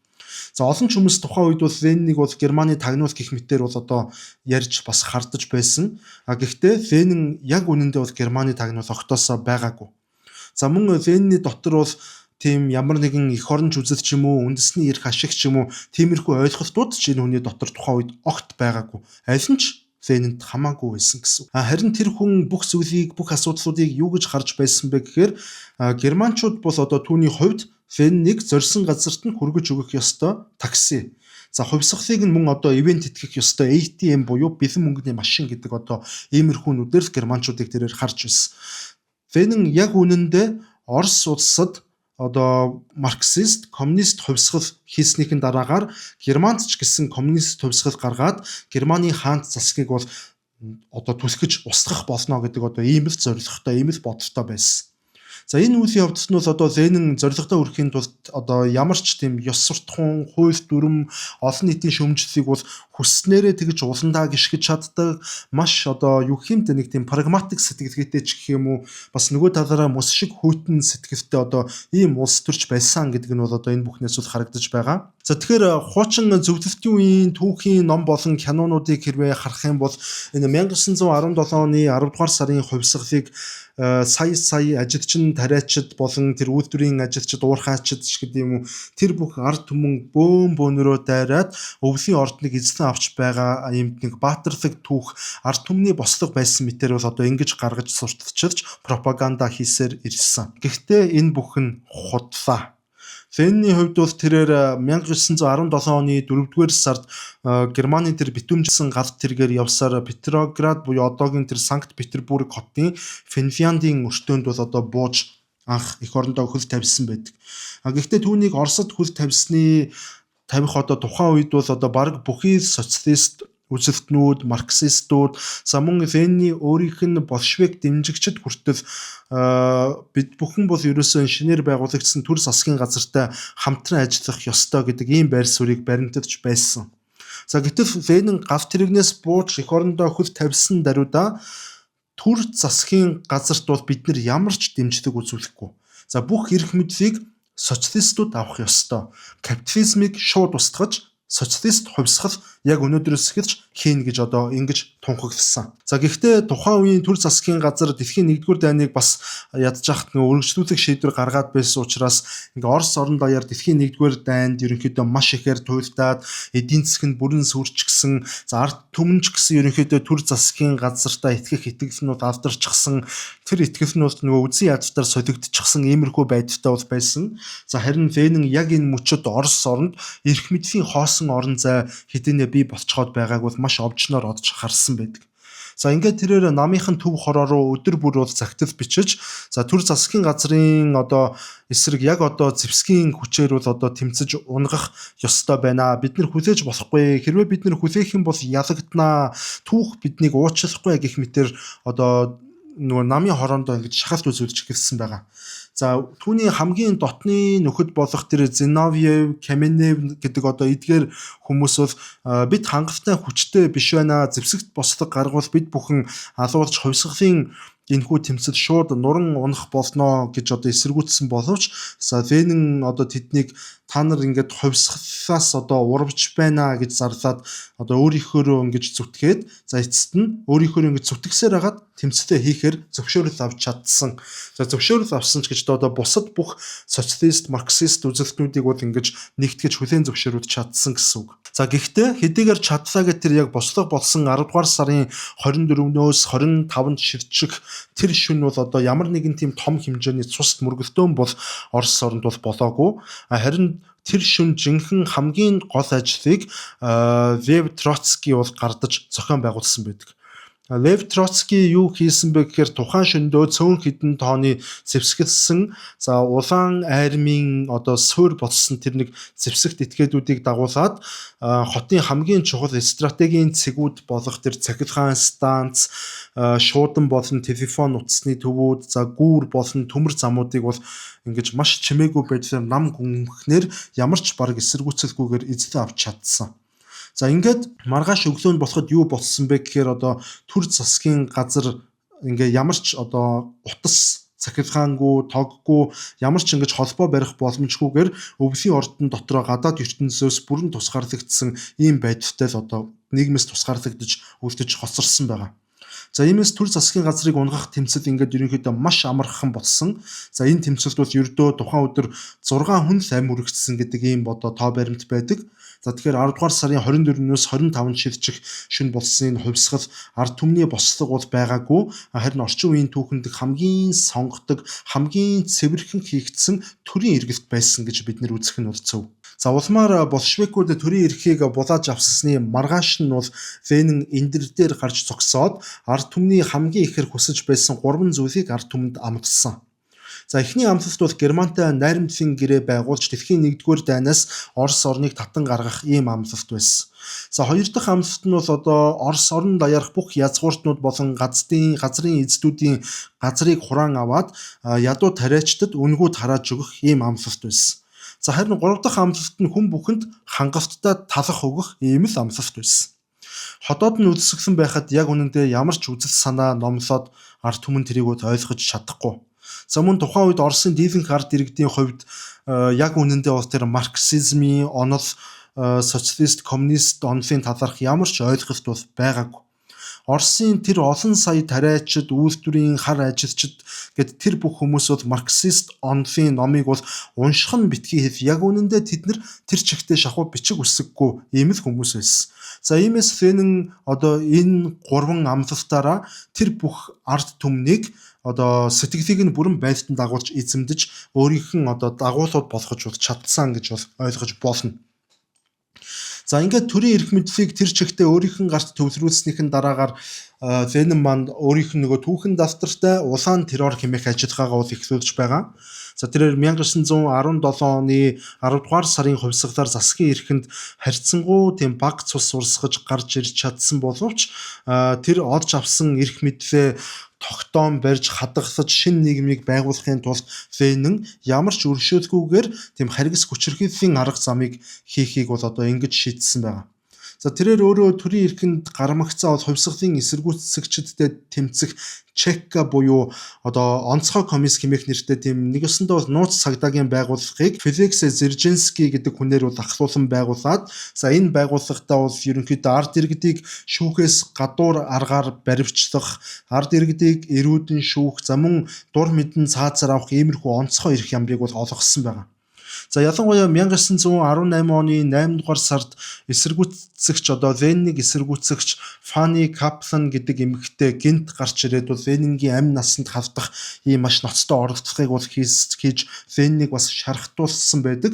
За олон ч хүмүүс тухайн үед бол Веннийг бол Германы тагнуул гэх мэтээр бол одоо ярьж бас хардаж байсан. Гэхдээ Венэн яг үнэндээ бол Германы тагнуул огтоосоо байгаагүй. За мөн Венний дотор бол тийм ямар нэгэн эх оронч үзэл ч юм уу, үндэсний эрх ашиг ч юм уу, тиймэрхүү ойлголтууд ч энэ хүний дотор тухайн үед огт байгаагүй. Аль нь ч Венэнд хамаагүй байсан гэсэн. Харин тэр хүн бүх зүйлийг, бүх асуудлуудыг юу гэж харж байсан бэ гэхээр германчууд бол одоо түүний хувьд Веннийг зорьсон газарт нь хүргэж өгөх ёстой такси. За хувьсгалыг нь мөн одоо ивент итгэх ёстой ATM буюу бэлэн мөнгөний машин гэдэг одоо иймэрхүүнүүдээр л германчуудыг тэрээр харж байсан. Венэн яг үнэндээ Орос улсад одоо марксист, коммунист хувьсгал хийснийхэн дараагаар Германд ч гэсэн коммунист хувьсгал гаргаад Германы хаант засгийг бол одоо түлхэж устгах болно гэдэг одоо ийм л зорилготой, ийм л бодолтой байсан. За энэ үеийн явдал нь бол одоо Ленин зорилготой хүрэхийн тулд одоо ямар ч тийм ёс суртахуун, хууль дүрм, олон нийтийн шүүмжлэлийг бол хүсснээрээ тэгж уландаа гიშгэж чаддаг, маш одоо юу гэх юм те нэг тийм прагматик сэтгэлгээтэй ч гэх юм уу, бас нөгөө талаараа мус шиг хүйтэн сэтгэлтэй одоо ийм улс төрч байсан гэдэг нь бол одоо энэ бүхнээс бол харагдаж байгаа. За тэгэхээр хуучин зөвлөлтийн үеийн түүхийн ном болон кинонуудыг хэрвээ харах юм бол энэ 1917 оны 10 дугаар сарын хувьсгалыг сая ажилчин тариачид болон тэр үйлдвэрийн ажилчид уурхайчид ч гэдэг юм уу тэр бүх ард түмэн бөөнөрөө дайраад өвлийн ордныг эзлэн авч байгаа юм нэг баатарлаг түүх ард түмний бослого байсан мэтэр бол одоо ингэж гаргаж сурталчилж пропаганда хийсээр ирсэн. Гэхдээ энэ бүх нь худлаа. Венний хувьд бол тэрээр 1917 оны 4-р сард Германы тэр битүүмжсэн галт тэргээр явсаар Петроград буюу одоогийн тэр Санкт Петербург хотын Финляндийн өртөөнд бол одоо бууж анх эх орондоо хөл тавьсан байдаг. Гэхдээ түүнийг Оросд хөл тавих одоо тухайн үед бол одоо баг бүхий социалист үзэлтнүүд, марксистууд, за мөн Венний өөрийнх нь большевик дэмжигчид хүртэл бид бүхэн бол ерөөсөө инженер байгуулагдсан төр засгийн газартай хамтран ажиллах ёстой гэдэг ийм байр суурийг баримталж байсан. За гэтэл Ленин гав тэрэгнээс бууж эх орондоо хөл тавьсан даруйда төр засгийн газарт бол бид нар ямар ч дэмжлэг үзүүлэхгүй. За бүх эрх мэдлийг социалистууд авах ёстой. Капитализмыг шууд устгаж социалист хувьсгал яг өнөөдрөөс эхэлж хийн гэж одоо ингэж тунхагласан. За гэхдээ тухайн үеийн төр засгийн газар дэлхийн 1-р дайныг бас ядж хахт нөгөө өргөжлүүлэх шийдвэр гаргаад байсан учраас ингээ Орос орон даяар дэлхийн 1-р дайнд ерөнхийдөө маш ихээр туйлдаад эдийн засгийн бүрэн сүрчгсэн, за ард түмэнч гэсэн ерөнхийдөө төр засгийн газартаа итгэх итгэлнүүд алдарчсан, тэр итгэл нь бол нөгөө үзэн ядтаар солигдчихсан иймэрхүү байдалтай бол байсан. За харин Ленин яг энэ мөчөд Орос оронд эрх мэдлийн хоосон орон зай хэдийнэ бий болцоход байгааг бол маш овжноор одж харсан байдаг. За ингээд тэрээр намынхан төв хороо руу өдөр бүр бол загтал бичиж, за төр засгийн газрын одоо эсрэг яг одоо зэвсгийн хүчээр бол одоо тэмцэж унгах ёстой байна. Бид нар хүлээж болохгүй. Хэрвээ бид нар хүлээх юм бол ялагдана. Түүх биднийг уучлахгүй гэх мэтэр одоо нөгөө намын хороондоо ингэж шахалт үзүүлж гэлсэн байгаа. За түүний хамгийн дотны нөхөд болох тэр Зиновьев, Каменев гэдэг одоо эдгээр хүмүүс бол бид хангалттай хүчтэй биш байна. Зэвсэгт бослог гаргавал бид бүхэн алуулж хувьсгалын энэхүү тэмцэл шууд нуран унах болно гэж одоо эсэргүүцсэн боловч Ленин одоо тэднийг та нар ингээд хувьсгалаас одоо урвж байна гэж зарлаад одоо өөрийнхөө ингэж зүтгээд за эцэст нь өөрийнхөө ингэж зүтгэсээр хагаад тэмцэлээ хийхээр зөвшөөрөл авч чадсан. За зөвшөөрөл авсан ч гэж одоо бусад бүх социалист, марксист үзэлтнүүдийг бол ингэж нэгтгэж хүлээн зөвшөөрүүлж чадсан гэсэн үг. За гэхдээ хэдийгээр чадлаа гэж тэр яг бослого болсон 10 дугаар сарын 24-нөөс 25-нд ширжих тэр шүн бол одоо ямар нэгэн тийм том хэмжээний цус мөргөлдөөн бол Орос оронд бол болоогүй. Харин тэр шүн жинхэнэ хамгийн гол ажлыг Лев Троцкий бол гардаж зохион байгуулсан байдаг. Лев Троцкий юу хийсэн бэ гэхээр тухайн шөндөө цөөн хідэн тооны зэвсгэлсэн за улаан армийн одоо суурь болсон тэр нэг зэвсэгт этгээдүүдийг дагуулад хотын хамгийн чухал стратегийн цэгүүд болох тэр цахилгаан станц, шуудан болон телефон утасны төвүүд, за гүүр болон төмөр замуудыг бол ингэж маш чимээгүй байдлаар нам гүнхнэр ямар ч бараг эсэргүүцэлгүйгээр эзлэн авч чадсан. За ингээд маргааш өглөөнд болоход юу болсон бэ гэхээр одоо төр засгийн газар ингээ ямар ч одоо утас цахилгаангүй, тоггүй ямар ч ингэж холбоо барих боломжгүйгээр өвлийн ордон дотроо гадаад ертөнцөөс бүрэн тусгаарлагдсан ийм байдалтай л одоо нийгмээс тусгаарлагдаж үлдэж хоцорсон байгаа. За иймээс төр засгийн газрыг унгах тэмцэл ингээд ерөнхийдөө маш амархан болсон. За энэ тэмцэлд бол ердөө тухайн өдөр 6 хүн амь үрэгдсэн гэдэг ийм одоо тоо баримт байдаг. За тэгэхээр 10 дугаар сарын 24-өөс 25-нд шилжих шөнө болсон энэ хувьсгал ард түмний бослого бол байгаагүй. Харин орчин үеийн түүхэнд хамгийн сонгодог, хамгийн цэвэрхэн хийгдсэн төрийн эргэлт байсан гэж бид нэр үзэх нь бол зөв. За улмаар болшевикууд төрийн эрхийг булааж авсны маргааш нь бол Ленин эндэр дээр гарч зогсоод ард түмний хамгийн ихэр хүсэж байсан 3 зүйлийг ард түмэнд амласан. За эхний амлалт бол Германтай найрамдлын гэрээ байгуулж дэлхийн 1-р дайнаас Орос орныг татан гаргах ийм амлалт байсан. За хоёр дахь амлалт нь бол одоо Орос орнд даярх бүх язгууртнууд болон газрын эзэдүүдийн газрыг хураан аваад ядуу тариачдад үнгүүд харааж өгөх ийм амлалт байсан. За харин 3 дахь амлалт нь хүн бүхэнд хангалттай талах өгөх ийм л амлалт байсан. Хотоод нь үсгэсэн байхад яг үнэндээ ямар ч үзэл санаа номлоод ард түмэн тэрийг ойлгож чадахгүй. За мөн тухайн үед Оросын дийлэнх ард иргэдийн хувьд яг үнэндээ бол тэр марксизмын онол, социалист, коммунист онолын талаарх ямар ч ойлголт бол байгаагүй. Оросын тэр олон сая тариачид, үйлдвэрийн хар ажилчид гэд тэр бүх хүмүүс бол марксист онолын номыг бол унших нь битгий хэл яг үнэндээ тэд нар тэр чигтээ шахуу бичиг үсэггүй ийм л хүмүүс байсан. За иймээс Ленин одоо энэ 3 амлалтаараа тэр бүх ард түмнийг одоо сэтгэлийг нь бүрэн байлдан дагуулж эзэмдэж өөрийнх нь одоо дагуулууд болгож чадсан гэж бол ойлгож болно. За ингээд төрийн эрх мэдлийг тэр чигтээ өөрийнх нь гарт төвлөрүүлснийхэн дараагаар Ленин манд өөрийнх нь нөгөө түүхэн дафтартай улаан террор хэмээх ажиллагаагаа бол эхлүүлж байгаа. За тэрээр 1917 оны 10 дугаар сарын хувьсгалаар засгийн эрхэнд харьцангуй тийм баг цус урсгаж гарч ирж чадсан боловч тэр олж авсан эрх мэдлээ тогтоом барьж хадгалж шинэ нийгмийг байгуулахын тулд Ленин ямар ч өршөөлгүйгээр тийм харгас хүчирхийллийн арга замыг хийхийг бол одоо ингэж шийдсэн байгаа. За тэрээр өөрөө төрийн эрхэнд гармагцаа бол хувьсгалын эсэргүүцэгчдэд тэмцэх Чекка буюу одоо онцгой коммунист хэмээх нэртэй тийм нэг өсөндөө бол нууц цагдаагийн байгууллагыг Феликс Дзержинский гэдэг хүнээр бол ахлуулан байгуулад за энэ байгууллагатаа бол ерөнхийдөө ард иргэдийг шүүхээс гадуур аргаар баривчлах, ард иргэдийг эрүүдэн шүүх, за мөн дур мэдэн цаазаар авах иймэрхүү онцгой эрх ямрыг бол олгосон байгаа. За ялангуяа 1918 оны 8 дугаар сард эсэргүүцэгч одоо Лениныг эсэргүүцэгч Фанни Каплан гэдэг эмэгтэй гинт гарч ирээд бол Ленингийн амь насанд халдах ийм маш ноцтой оролдлогыг бол хийж Лениныг бас шархтуулсан байдаг.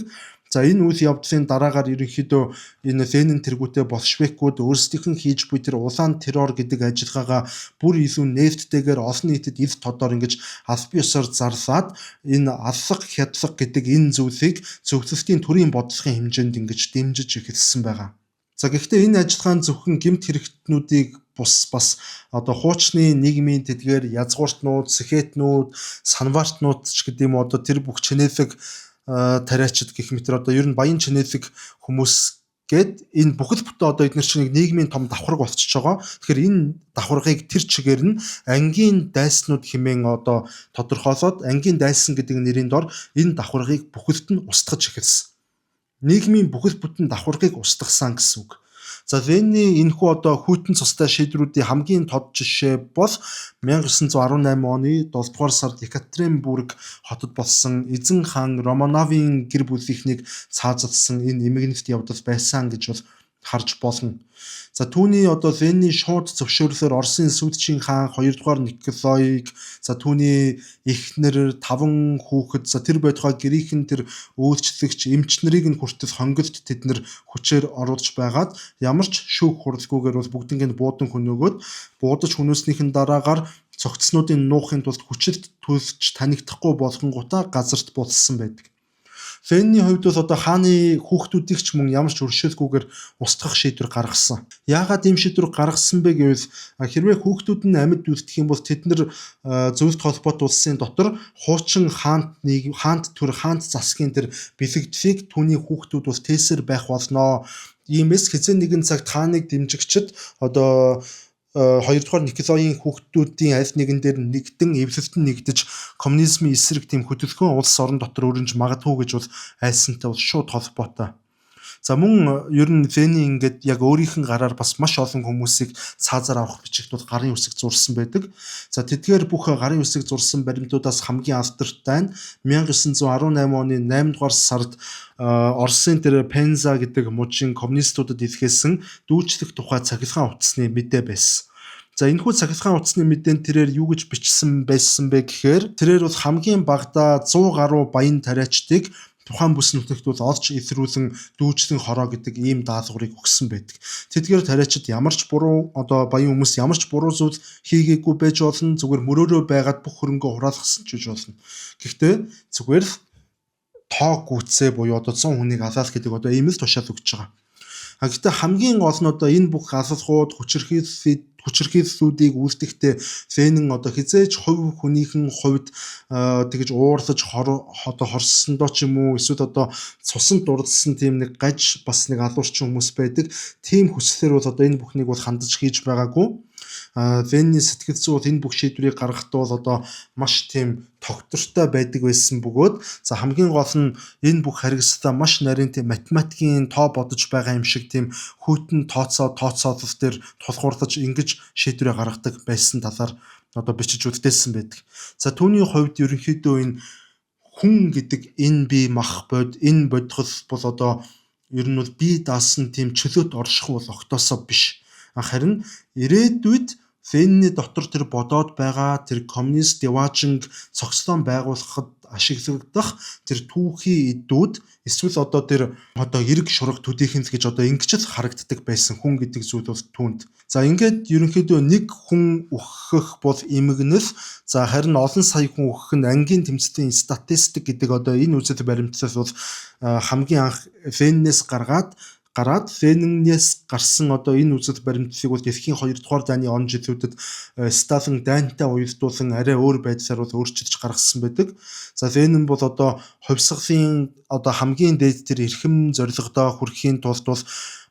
За энэ үйл явдлын дараагаар ерөнхийдөө энэ Ленин тэргүүтээ болшевикууд өөрсдийнх нь хийж буй тэр улаан террор гэдэг ажиллагаагаа бүр илүү нээлттэйгээр олон нийтэд ил тодор ингэж аль бие ёсоор зарлаад энэ аллах хядлах гэдэг энэ зүйлийг зөвлөлтийн төрийн бодлогын хэмжээнд ингэж дэмжиж эхэлсэн байгаа. За гэхдээ энэ ажиллагаан зөвхөн гэмт хэрэгтнүүдийг бас одоо хуучны нийгмийн тэдгээр язгууртнууд, сэхэтнүүд, санвартнууд ч гэдэг юм одоо тэр бүх чинэлэг тариачид гэх мэтэр одоо ер нь баян чинэлэг хүмүүс гэд энэ бүхэл бүтэн одоо эдгээр чинь нийгмийн том давхарга болчихж байгаа. Тэгэхээр энэ давхаргыг тэр чигээр нь ангийн дайснууд хэмээн одоо тодорхойлоод ангийн дайсан гэдэг нэрийн дор энэ давхаргыг бүхэлд нь устгаж эхэлсэн. Нийгмийн бүхэл бүтэн давхаргыг устгасан гэсэн үг. За Ленин энэхүү одоо хүйтэн цустай шийдвэрүүдийн хамгийн тод жишээ бол 1918 оны 7 дугаар сард Екатеринбург хотод болсон эзэн хаан Романовын гэр бүлийнхнийг цаазалсан энэ эмгэнэлт явдал байсан гэж бол харж болно. За түүний одоо Ленин шууд зөвшөөрлөөр Оросын сүүлчийн хаан 2 дугаар Николаиг за түүний эхнэр 5 хүүхэд за тэр байтугай гэрийнхэн тэр үйлчлэгч эмч нарыг нь хүртэл хонгилт тэд нар хүчээр оруулж байгаад ямар ч шүүх хуралгүйгээр бол бүгднийг буудан хөнөөгөөд буудаж хөнөөснийхэн дараагаар цогцснуудын нуухын тулд хүчирт төлж танигдахгүй болгонгуудаа газарт булсан байдаг. Ленинийн хувьд бол одоо хааны хүүхдүүдийг ч мөн ямар ч өршөөлгүйгээр устгах шийдвэр гаргасан. Яагаад ийм шийдвэр гаргасан бэ гэвэл хэрвээ хүүхдүүд нь амьд үлдэх юм бол тэд нар зөвлөлт холбоот улсын дотор хуучин хаант засгийн тэр бэлэгдлийг түүний хүүхдүүд бол тээсэр байх болно. Иймээс хязгаар нэгэн цагт хааныг дэмжигчд одоо 2 дугаар Николаийн хүүхдүүдийн аль нэгэн дээр нэгдэн эвлэлтэн нэгдэж коммунизмын эсрэг тийм хөдөлгөөн улс орон дотор өрнж магадгүй гэж бол айсантай бол шууд холбоотой. За мөн ер нь Венни ингээд яг өөрийнх нь гараар бас маш олон хүмүүсийг цаазаар авах бичигтүүд гарын үсэг зурсан байдаг. За тэдгээр бүх гарын үсэг зурсан баримтуудаас хамгийн алдартай нь 1918 оны 8 дугаар сард Оросын тэр Пенза гэдэг мужийн коммунистуудад илгээсэн дүүжлэх тухай цахилгаан утасны мэдээ байсан. За энэхүү цахилгаан утасны мэдээнд тэрээр юу гэж бичсэн байсан бэ гэхээр тэрээр бол хамгийн багадаа 100 гаруй баян тариачдыг тухайн бүс нутагтуд олж эвтрүүлэн дүүжлэн хороо гэдэг ийм даалгаврыг өгсөн байдаг. Тэдгээр тариачид ямар ч буруу баян хүмүүс ямар ч буруу зүйл хийгээгүй байж болно, зүгээр мөрөөрөө байгаад бүх хөрөнгөө хураалгасан ч гэж болно. Гэхдээ зүгээр л тоо гүйтсээ буюу 100 хүнийг алаал гэдэг ийм л тушаал өгч байгаа. Гэхдээ хамгийн гол нь энэ бүх алалгууд хүчирхийллүүдийг үлдэхдээ Венн хизээж хувь хүнийхэн хувьд тэгж уурлаж хорссондоо ч юм уу эсвэл цусанд дурдсан тийм нэг гаж бас нэг алуурчин хүмүүс байдаг. Тийм хүслээр бол энэ бүхнийг бол хандаж хийж байгаагүй. Венни сэтгэл зүй бол энэ бүх шийдвэрийг гаргахдаа бол маш тийм тогтвортой байдаг байсан бөгөөд за хамгийн гол нь энэ бүх харгастай маш нарийн тийм математикийн тоо бодож байгаа юм шиг тийм хүйтэн тооцоолол дээр тулгуурлаж ингэж шийдвэрээ гаргадаг байсан талаар бичиж үлдээсэн байдаг. За түүний хувьд ерөнхийдөө энэ хүн гэдэг энэ бие мах энэ бодгол бол ер нь бол бие даасан тийм чөлөөт орших бол огтосоо биш. Харин ирээдүйд Венни дотор тэр бодоод байгаа тэр коммунист деважинг цогцлон байгуулахад ашиглагдах тэр түүхий эдүүд эсвэл тэр эрг шураг төдийхэнс гэж ингэж л харагддаг байсан хүн гэдэг зүйл бол түүнд. За ингээд ерөнхийдөө нэг хүн үхэх бол эмгэнэл. За харин олон сая хүн үхэх нь ангийн тэмцлийн статистик гэдэг энэ үзэл баримтаас бол хамгийн анх Веннээс гараад Веннээс гарсан энэ үзэл баримтыг бол дэлхийн 2 дугаар дайны он жилүүдэд Сталин дайнтай уялдуулан арай өөр байдлаар бол өөрчилж гаргасан байдаг. За Венн бол хувьсгалын хамгийн дээд тэр эрхэм зорилгодоо хүрэхийн тулд бол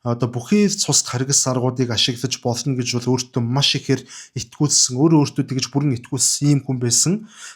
бүхий цус харгас аргуудыг ашиглаж болно гэж бол өөртөө маш ихээр итгүүлсэн, өөртөө тэгж бүрэн итгүүлсэн ийм хүн байсан.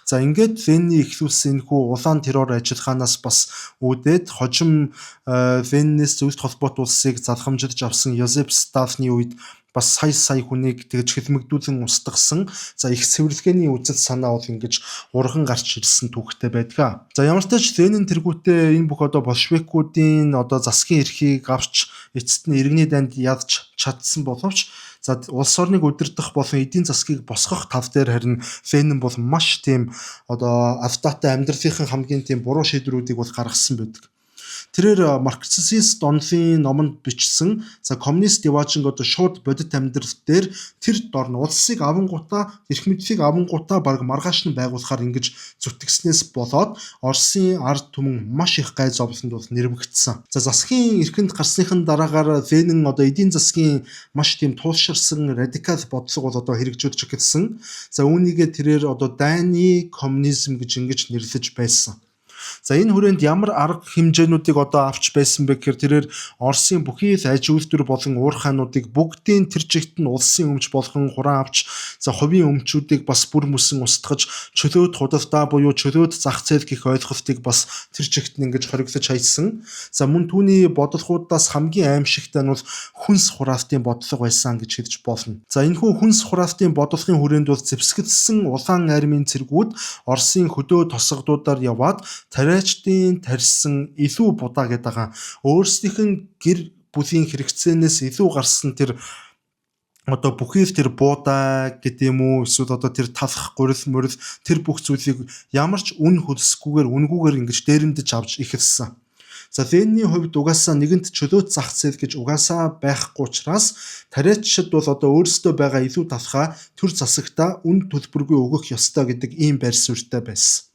За ингээд Венни эхлүүлсэн энэхүү улаан террор ажиллагаанаас бас үүдээд хожим Веннээс зөвлөлт холбоот улсыг залхамжилж авсан Йозеф Сталины үед бас сая хүнийг тэгж хэлмэгдүүлэн устгасан. За их цэвэрлэгээний үзэл санаа бол ингэж урган гарч ирсэн түүхтэй байдаг. За ямар ч тач Венн тэргүүтээ энэ бүх большевикуудын засгийн эрхийг авч эцэст нь иргэний данд ядч чадсан боловч за улс орныг удирдах болон эдийн засгийг босгох тал дээр харин Венн бол маш тийм автаатай амьдралынхаа хамгийн тийм буруу шийдвэрүүдийг бол гаргасан байдаг. Тэрээр марксист онлын номонд бичсэн за коммунист деважинг шууд бодит амьдрал дээр тэр дор нь улсыг авангуудаа эрх мэдлийг авангуудаа баг маргааш нь байгуулахаар ингэж зүтгэснээс болоод Оросын ард түмэн маш их гай зовлонд бол нэрвэгдсэн. За засгийн эрхэнд гарсныхын дараагаар Венн эдийн засгийн маш тийм туулширсан радикал бодлого бол хэрэгжүүлж эхэлсэн. За үүнийгээ тэрээр дайны коммунизм гэж ингэж нэрлэж байсан. За энэ хүрээнд ямар арга хэмжээнүүдийг авч байсан бэ гэхээр тэрээр Оросын бүхий л аж үйлдвэр болон уурхайнуудыг бүгдийн тэр чигт нь улсын өмч болгон хураан авч за хувийн өмчүүдийг бас бүр мөсөн устгаж чөлөөт худалдаа буюу чөлөөт зах зээл гэх ойлголтыг бас тэр чигт нь ингэж хориглож хайсан. За мөн түүний бодлогоудаас хамгийн аимшигтай нь бол хүнс хураалтын бодлого байсан гэж хэлж болно. За энэхүү хүнс хураалтын бодлогын хүрээнд бол зэвсгэлсэн улаан армийн цэргүүд Оросын хөдөө тосгодуудаар яваад тариачдын тарьсан илүү будаа гэдэг байгаа. Өөрсдийнх нь гэр бүлийн хэрэгцээнээс илүү гарсан тэр бүхий л тэр буудаа гэдэг юм уу эсвэл тэр талах гурил мөрөл тэр бүх зүйлийг ямар ч үн хөлсгүйгээр үнгүүгээр ингэж дээрэмдэж авч эхэлсэн. За Венний хувьд угаасаа нэгэнт чөлөөт зах зээл гэж угаасаа байхгүй учраас тариачид бол өөрсдөө байгаа илүү талхаа төр засагтаа үн төлбөргүй өгөх ёстой гэдэг ийм байр суурьтай байсан.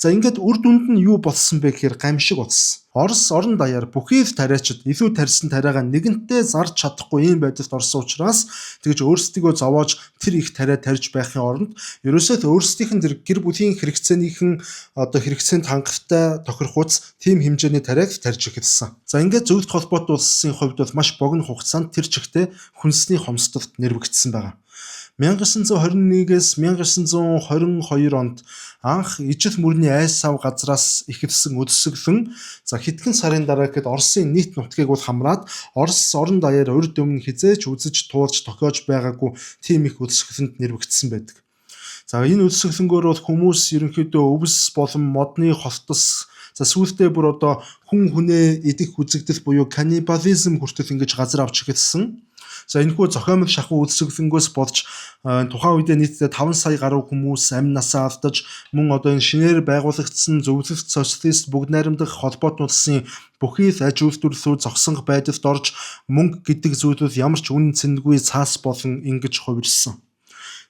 За ингээд үр дүнд нь юу болсон бэ гэхээр гамшиг болсон. Орос орон даяар бүхий л тариачид илүү тарьсан тариагаа нэгэнтээ зарж чадахгүй ийм байдалд орсон учраас тэгж өөрсдийгөө зовоож тэр их тариа тарьж байхын оронд ерөөсөө өөрсдийнх нь тэр гэр бүлийн хэрэгцээнийхэн хэрэгцээнд хангалттай тохирохуц тийм хэмжээний тариаг тарьж эхэлсэн. За ингээд зөвлөлт холбоот улсын хувьд бол маш богино хугацаанд тэр чигтээ хүнсний хомсдолд нэрвэгдсэн байна. 1921-ээс 1922 онд анх ижил мөрний айс сав газраас ихэлсэн өдсөглөн хэдхэн сарын дараа гэхэд Оросын нийт нутгийг бол хамраад Орос орон даяар урд өмнө хизээч үзэж туулж тохиож байгаагүй тийм их өдсөглөнд нэрвэгдсэн байдаг. За энэ өдсөглөнгөөр бол хүмүүс ерөнхийдөө өвс болон модны ховтос сүүлдээ бүр одоо хүн хүнээ идэх үзэгдэл буюу каннибализм хүртэл ингэж газар авч эхэлсэн. За энэхүү зохиомол шахуу өдсөглөнгөөс болж тухайн үедээ нийтдээ 5 сая гаруй хүмүүс амь насаа алдаж мөн одоо энэ шинээр байгуулагдсан зөвлөлт социалист бүгд найрамдах холбоот улсын бүхий л аж үйлдвэрлэлүүд зогсонх байдалд орж мөнгө гэдэг зүйлүүд ямар ч үнэн цэнэгүй цаас болон ингэж хувирсан.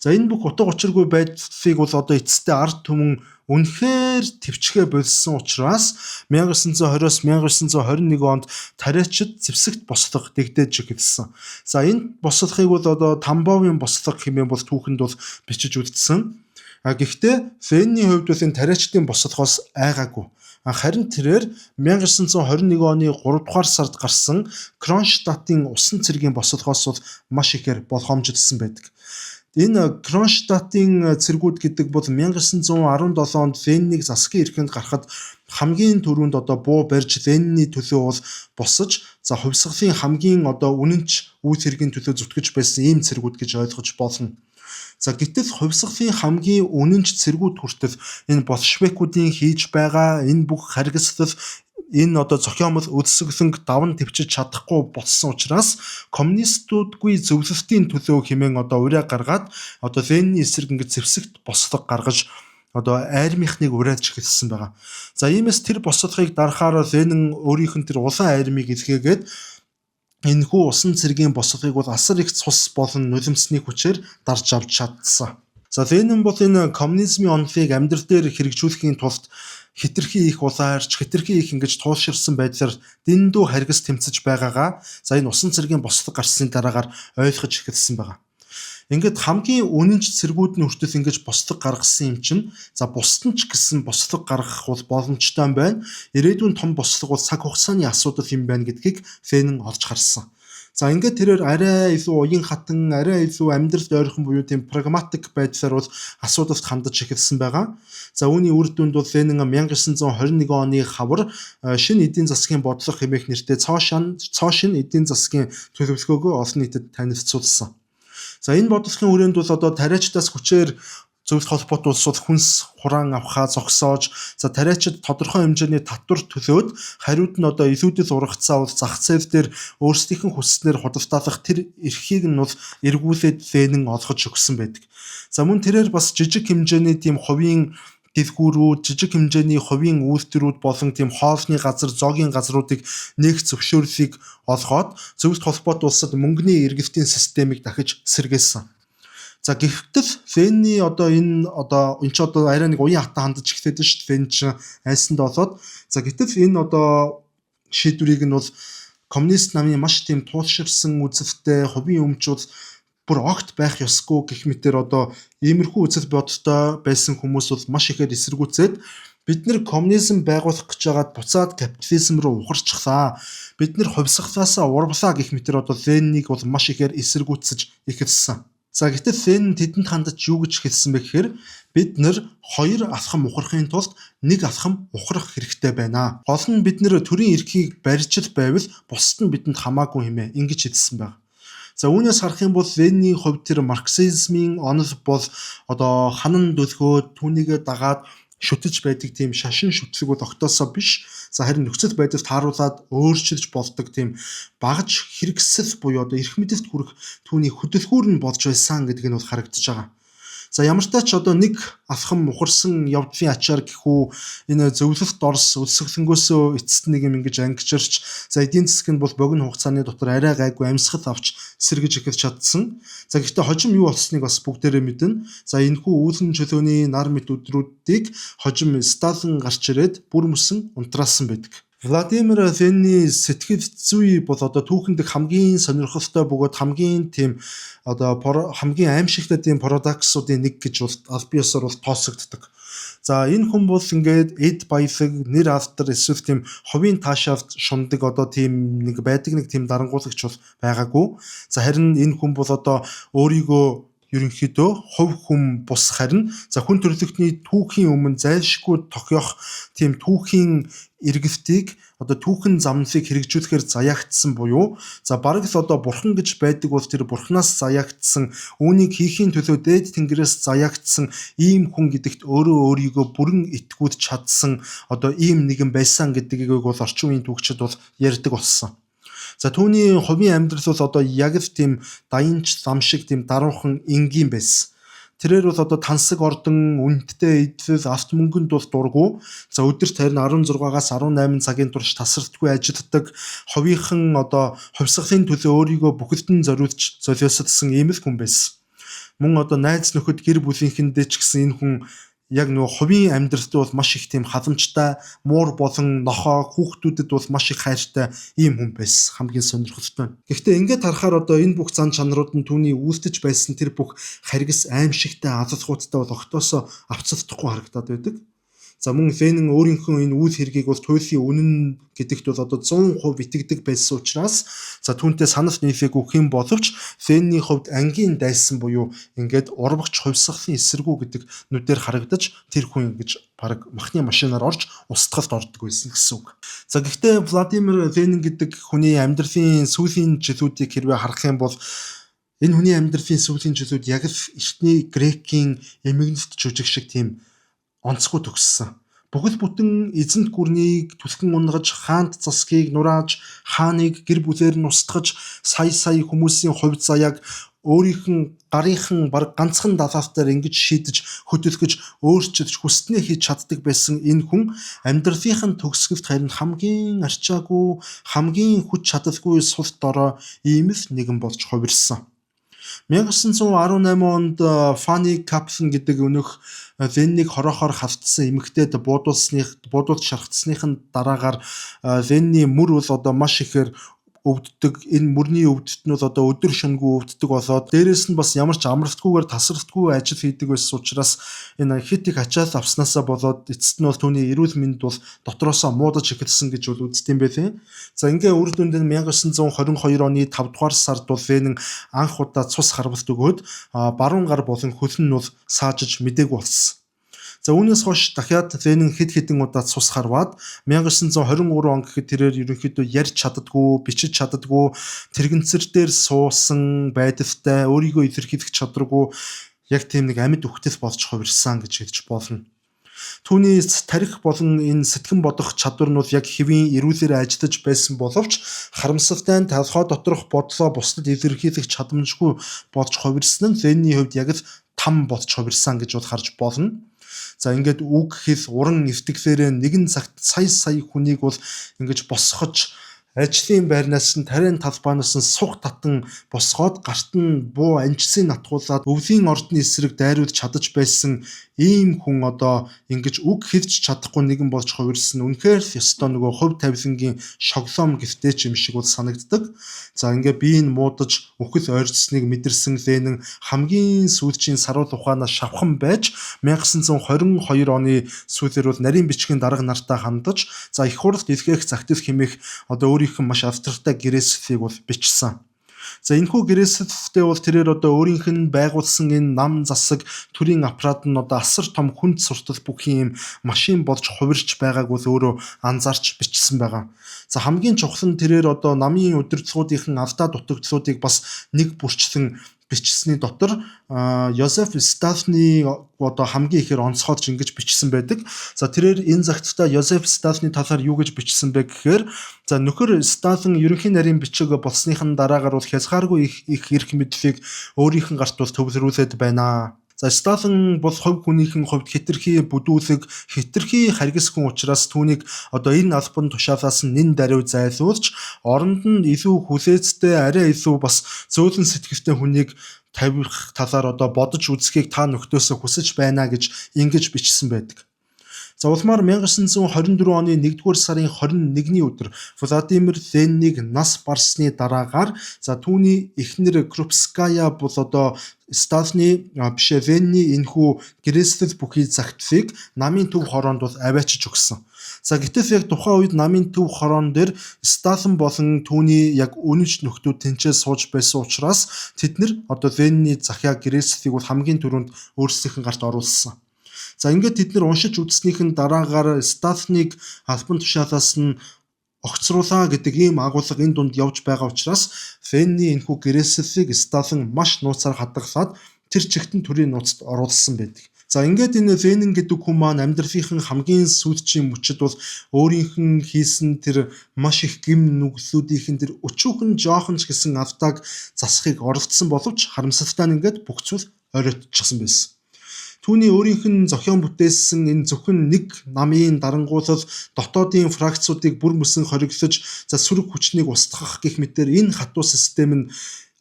За энэ бүх утга учиргүй байдлыг бол одоо эцэстээ ард түмэн үнэхээр төвчгөө болсон учраас 1920-оос 1921 онд тариачид зэвсэгт бослого дэгдэж эхэлсэн. За энэ бослогыг бол одоо Тамбовын бослого хэмээн бол түүхэнд бол бичиж үлдсэн. Гэхдээ Венний хувьд бол энэ тариачдын бослогоос айгаагүй. Харин тэрээр 1921 оны 3 дугаар сард гарсан Кронштадтын усан цэргийн бослогоос бол маш ихээр болгоомжлсон байдаг. Энэ Кронштадтын цэргүүд гэдэг бол 1917 онд Веннийг засгийн эрхэнд гарахад хамгийн түрүүнд одоо буу барьж Венний төлөө бол босож хувьсгалын хамгийн одоо үнэнч үйл хэргийн төлөө зүтгэж байсан ийм цэргүүд гэж ойлгож болно. Гэтэл хувьсгалын хамгийн үнэнч цэргүүд хүртэл энэ болшевикуудын хийж байгаа энэ бүх харгислал энэ одоо зохиомол өдсөглөнг даван төвчж чадахгүй болсон учраас коммунистуудгүй зөвлөлтийн төлөө хэмээн одоо ураа гаргаад одоо Венний эсрэг ингэж зэвсэгт бослого гаргаж одоо армийнхныг урааж эхэлсэн байгаа. За иймээс тэр бослогыг дарахаар Ленин өөрийнх нь тэр улаан армийг илгээгээд энэхүү усан цэргийн бослогыг бол асар их цус болон нулимсны хүчээр дарж авч чадсан. За Ленин бол энэ коммунизмын онолыг амьдрал дээр хэрэгжүүлэхийн тулд хитрхи их улаарч хитрхи их ингэж туулширсан байдлаар дэндүү харгас тэмцэж байгаагаа энэ усан цэргийн бослого гарсны дараагаар ойлгож эхэлсэн байгаа. Ингээд хамгийн үнэнч цэргүүд нь хүртэл ингэж бослого гаргасан юм чинь бусд нь ч гэсэн бослого гаргах бол боломжтой юм байна. Ирээдүйн том бослого бол цаг хугацааны асуудал юм байна гэдгийг Ленин олж харсан. Ингээд тэрээр арай илүү уян хатан, арай илүү амьдралд ойрхон буюу тийм прагматик байдлаар бол асуудалд хандаж эхэлсэн байгаа. Үүний үр дүнд бол Ленин 1921 оны хавар шинэ эдийн засгийн бодлого хэмээх нэртэй цоошин эдийн засгийн төлөвлөгөөгөө олон нийтэд танилцуулсан. Энэ бодлогын хүрээнд бол одоо тариачдаас хүчээр зөвлөлт холбоот улсууд хүнс хураан авахаа зогсоож тариачид тодорхой хэмжээний татвар төлөөд хариуд нь одоо илүүдэл ургацаа бол зах зээл дээр өөрсдийнх нь хүсснээр худалдаалах тэр эрхийг нь бол эргүүлээд Ленин олгож өгсөн байдаг. Мөн тэрээр бас жижиг хэмжээний тийм хувийн дэлгүүрүүд, жижиг хэмжээний хувийн үйлдвэрүүд болон тийм хоолны газар, зоогийн газруудыг нэг зөвшөөрлийг олгоод зөвлөлт холбоот улсад мөнгөний эргэлтийн системийг дахиж сэргээсэн. Гэвтэл Ленний энэ ч арай нэг уян хатан хандаж эхлэдэг шүү дээ. Ленин ч айсанд болоод гэтэл энэ шийдвэрийг нь бол коммунист намын маш тийм туулширсан үзэлтэй хувийн өмчүүд бүр огт байх ёсгүй гэх мэтээр иймэрхүү үзэл бодолтой байсан хүмүүс бол маш ихээр эсэргүүцээд бид нар коммунизм байгуулах гэж байгаад буцаад капитализм руу ухарчихлаа. Бид нар хувьсгалаасаа урвлаа гэх мэтээр Леннийг бол маш ихээр эсэргүүцэж эхэлсэн. Гэтэл Ленин тэдэнд хандаж юу гэж хэлсэн бэ гэхээр бид нар хоёр алхам ухрахын тулд нэг алхам ухрах хэрэгтэй байна. Гол нь бид нар төрийн эрхийг барьж байвал бусад нь бидэнд хамаагүй хэмээн ингэж хэлсэн байна. Үүнээс харах юм бол Ленинийн хувьд тэр марксизмын онол бол ханан дөлгөөд түүнийгээ дагаад шүтэж байдаг тийм шашин шүтлэг бол огтоосоо биш. Харин нөхцөл байдалд тааруулаад өөрчилж болдог тийм багаж хэрэгсэл буюу эрх мэдэлд хүрэх түүний хөдөлгүүр нь болж байсан гэдэг нь бол харагдаж байгаа. Ямар ч тач нэг алхам ухарсан явдлын ачаар гэхүү энэ зөвлөлт Орос өсөглөнгөөсөө эцэст нэг юм ингэж ангижирч эдийн засаг нь бол богино хугацааны дотор арай гайгүй амьсгал авч сэргэж эхэлж чадсан. Гэхдээ хожим юу болсныг бас бүгдээрээ мэднэ. Энэхүү үүлэн чөлөөний нар мэд өдрүүдийг хожим Сталин гарч ирээд бүр мөсөн унтраасан байдаг. Владимир Ленины сэтгэл зүй бол түүхэнд хамгийн сонирхолтой бөгөөд хамгийн тийм хамгийн аимшигтай тийм парадоксуудын нэг гэж аль биесээр бол тооцогддог. Энэ хүн бол ингээд эд баялаг, нэр алдар эсвэл тийм хувийн таашаалд шундаг тийм нэг байдаг нэг тийм дарангуулагч бол байгаагүй. Харин энэ хүн бол өөрийгөө ерөнхийдөө хувь хүн бус харин за хүн төрлөختний түүхийн өмнө зайлшгүй тохиох тийм түүхийн иргэвтийг одоо түүхэн замныг хэрэгжүүлэхээр заяагдсан буюу за бараг л одоо бурхан гэж байдаг бол тэр бурханаас заяагдсан үүнийг хийхийн төлөө дээд тэнгэрээс заяагдсан ийм хүн гэдэгт өөрийгөө бүрэн итгүүд чадсан одоо ийм нэгэн байсан гэдгийг бол орчин үеийн түүхчид бол ярьдаг болсон. За түүний хувийн амьдрал бол одоо яг л тийм даянч зам шиг тийм даруухан энгийн байсан. Тэрээр бол одоо тансаг ордон үнэтэй эдвэл авт мөнгөнд бол дургу. За өдөрт харин 16-аас 18 цагийн турш тасралтгүй ажилладаг, хувийнхан одоо хувьсгалын төлөө өөрийгөө бүхэлдэн золиослсон ийм л хүн байсан. Мөн одоо найз нөхөд гэр бүлийнхэндээ ч гэсэн энэ хүн яг нөгөө хувийн амьдралд бол маш их тийм халамжтай, муур болон нохоо хүүхдүүдэд бол маш их хайртай ийм хүн байсан. Хамгийн сонирхолтой. Гэхдээ ингээд харахаар одоо энэ бүх зан чанарууд нь түүний үлдэж байсан тэр бүх харгас аимшигтай азалгуудтай бол огтоосоо авцалдахгүй харагдаад байдаг. За мөн Венэн өөрийнхөө энэ үйл хэргийг бол туйлын үнэн гэдэгт бол одоо 100% итгэдэг байсан учраас за түүнтэй санал нийлээг өгөх юм боловч Венний хувьд ангийн дайсан буюу ингээд урвагч хувьсгалын эсэргүү гэдэг нүдээр харагдаж тэр хүн ингэж бараг махны машинаар орж устгалд ордог байсан гэсэн үг. За гэхдээ Владимир Венэн гэдэг хүний амьдралын сүүлийн жилүүдийг хэрвээ харах юм бол энэ хүний амьдралын сүүлийн жилүүд яг л эртний Грекийн эмгэнэлт жүжиг шиг тийм онцгой төгссөн. Бүхэл бүтэн эзэнт гүрнийг түлхэн унгаж, хаант засгийг нурааж, хааныг гэр бүлээр нь устгаж, сая хүмүүсийн хувь заяаг өөрийнх гарынхан баг ганцхан далаалтаар ингэж шийдэж, хөдөлгөж, өөрчилж хүснээ хийж чаддаг байсан энэ хүн амьдралынхын төгсгөлд харин хамгийн арчаагүй, хамгийн хүч чадалгүй сул дорой ийм л нэгэн болж хувирсан. 1918 онд Фанни Каплен гэдэг өнөх Веннийг хорохоор хавтсан эмэгтэйд буудуулж шархацсныхын дараагаар Венний мөр бол одоо маш ихээр өвддөг. Энэ мөрний өвдөлт нь бол одоо өдөр шөнөгүй өвддөг болоод дээрэс нь бас ямар ч амралтгүйгээр тасралтгүй ажил хийдэг байсан учраас энэ хит их ачаал авснаасаа болоод эцэст нь бол түүний эрүүл мэнд бол дотроосоо муудаж эхэлсэн гэж бол үздэм байлээ. За ингээ үр дүнд нь 1922 оны 5 дугаар сард бол Венэн анх удаа цус харвалт өгөөд баруун гар болон хөл нь бол саажиж мдэггүй болсон. За үүнээс хойш дахиад Венэн хэд хэдэн удаа цус харваад 1923 он гэхэд тэрээр ерөнхийдөө ярьж чаддаггүй, бичиж чаддаггүй, тэрэгэнцэр дээр суусан байдалтай, өөрийгөө илэрхийлэх чадваргүй яг тийм нэг амьд үхтэл болж хувирсан гэж хэлж болно. Түүний тарих болон энэ сэтгэн бодох чадвар нь яг хэвийн эрүүлээр ажиллаж байсан боловч харамсалтай нь толгой доторх бодлоо бусдад илэрхийлэх чадамжгүй болж хувирсан нь Венний хувьд яг л там болж хувирсан гэж бол харж болно. За ингээд үг хэл уран эвтгэлээрээ нэгэн цагт сая хүнийг бол ингэж босгож ажлын байрнаас нь тарийн талбаанаас нь сух татан босгоод гарт нь буу анжсын натгуулаад өвлийн ордны эсрэг дайруулж чадаж байсан ийм хүн одоо ингэж үг хэлж чадахгүй нэгэн болж хувирсан. Үнэхээр л ёстой нөгөө хувь тавилангийн шоглоом гихтэй ч юм шиг бол санагддаг. За ингээ биеийг муудаж үхэл ойрцсныг мэдэрсэн Венэн хамгийн сүүлчийн саруул ухаанаас шавхан байж 1922 оны сүүлээр бол нарийн бичгийн дарга нартаа хандаж за их хурлд илгээх загтал хэмээх одоо өөрийнх нь маш автортай гэрээсэлийг бол бичсэн. За энэхүү гэрээсэлтэй бол тэрээр одоо өөрийнх нь байгуулсан энэ нам засаг төрийн аппарат нь одоо асар том хүнд суртал бүхий юм машин болж хувирч байгааг бол өөрөө анзаарч бичсэн байгаа. За хамгийн чухал нь тэрээр одоо намын удирдлагуудын алдаа дутагдлуудыг бас нэг бүрчлэн бичсэний дотор Йозеф Сталины одоо хамгийн ихээр онцгойж ингэж бичсэн байдаг. За тэрээр энэ загталтаа Йозеф Сталины талаар юу гэж бичсэн бэ гэхээр за нөхөр Сталин ерөнхий нарийн бичиг болсныхын дараагаар бол хязгааргүй их эрх мэдлийг өөрийнх нь гарт бол төвлөрүүлээд байна. За Сталин бол хувь хүнийхэн хувьд хэтэрхий бүдүүлэг, хэтэрхий харгас хүн учраас түүнийг одоо энэ албан тушаалаас нь нэн даруй зайлуулж оронд нь илүү хүлээцтэй, арай илүү бас зөөлөн сэтгэлтэй хүнийг тавих талаар одоо бодож үзэхийг та нөхдөөсөө хүсэж байна гэж ингэж бичсэн байдаг. За улмаар 1924 оны 1-р сарын 21-ний өдөр Владимир Леннийг нас барсны дараагаар за түүний эхнэр Крупская бол одоо Сталины Венний энэхүү гэрээсэл бүхий загтлыг намын төв хороонд бол аваачиж өгсөн. За гэтэл яг тухайн үед намын төв хорон дээр Сталин болон түүний яг үнэнч нөхдүүд тэнцээ сууж байсан учраас тэд нэр одоо Венний захиа Грэцлийг бол хамгийн түрүүнд өөрсдийнх нь гарт оруулсан. За ингээд тэд нэр уншиж үзснийхэн дараагаар Сталиныг албан тушаалаас нь огцруулаа гэдэг ийм агуулга энэ дунд явж байгаа учраас Венний энэхүү Грэцлийг Сталин маш нууцаар хадгалаад тэр чигтэн төрийн нууцад оруулсан байдаг. За ингээд энэ Венин гэдэг хүн маань амьдралын хамгийн сүүлчийн мөчид бол өөрийнх нь хийсэн тэр маш их гим нүглүүдийнхэн тэр өчүүхэн жоохон ч гэсэн автаг засахыг оролдсон боловч харамсалтай нь ингээд бүх зүйл оройтчихсан байсан. Түүний өөрийнх нь зохион бүтээсэн энэ зөвхөн нэг намын дарангуулал дотоодын фракцуудыг бүр мөсөн хориглож за сөрөг хүчнийг устгах гэх мэтээр энэ хатуу систем нь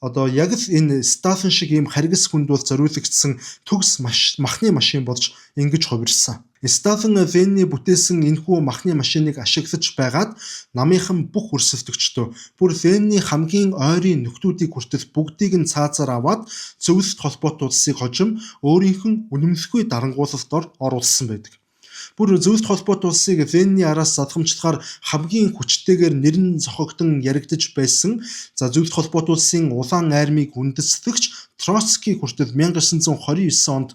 одоо яг л энэ Сталин шиг ийм харгас хүнд бол зориулагдсан төгс махны машин болж ингэж хувирсан. Сталин Венний бүтээсэн энэхүү махны машиныг ашиглаж байгаад намынхан бүх өрсөлдөгчдөө бүр Венний хамгийн ойрын нөхдүүдийг хүртэл бүгдийг нь цаазаар аваад зөвлөлт холбоот улсыг хожим өөрийнх нь үнэмлэхгүй дарангуулалтаар оруулсан байдаг. Бүр зөвлөлт холбоот улсыг Венний араас задгамжлахаар хамгийн хүчтэйгээр нэрн зохигдсон яригдж байсан. За зөвлөлт холбоот улсын улаан армийг үндэслэгч Троцкий хүртэл 1929 онд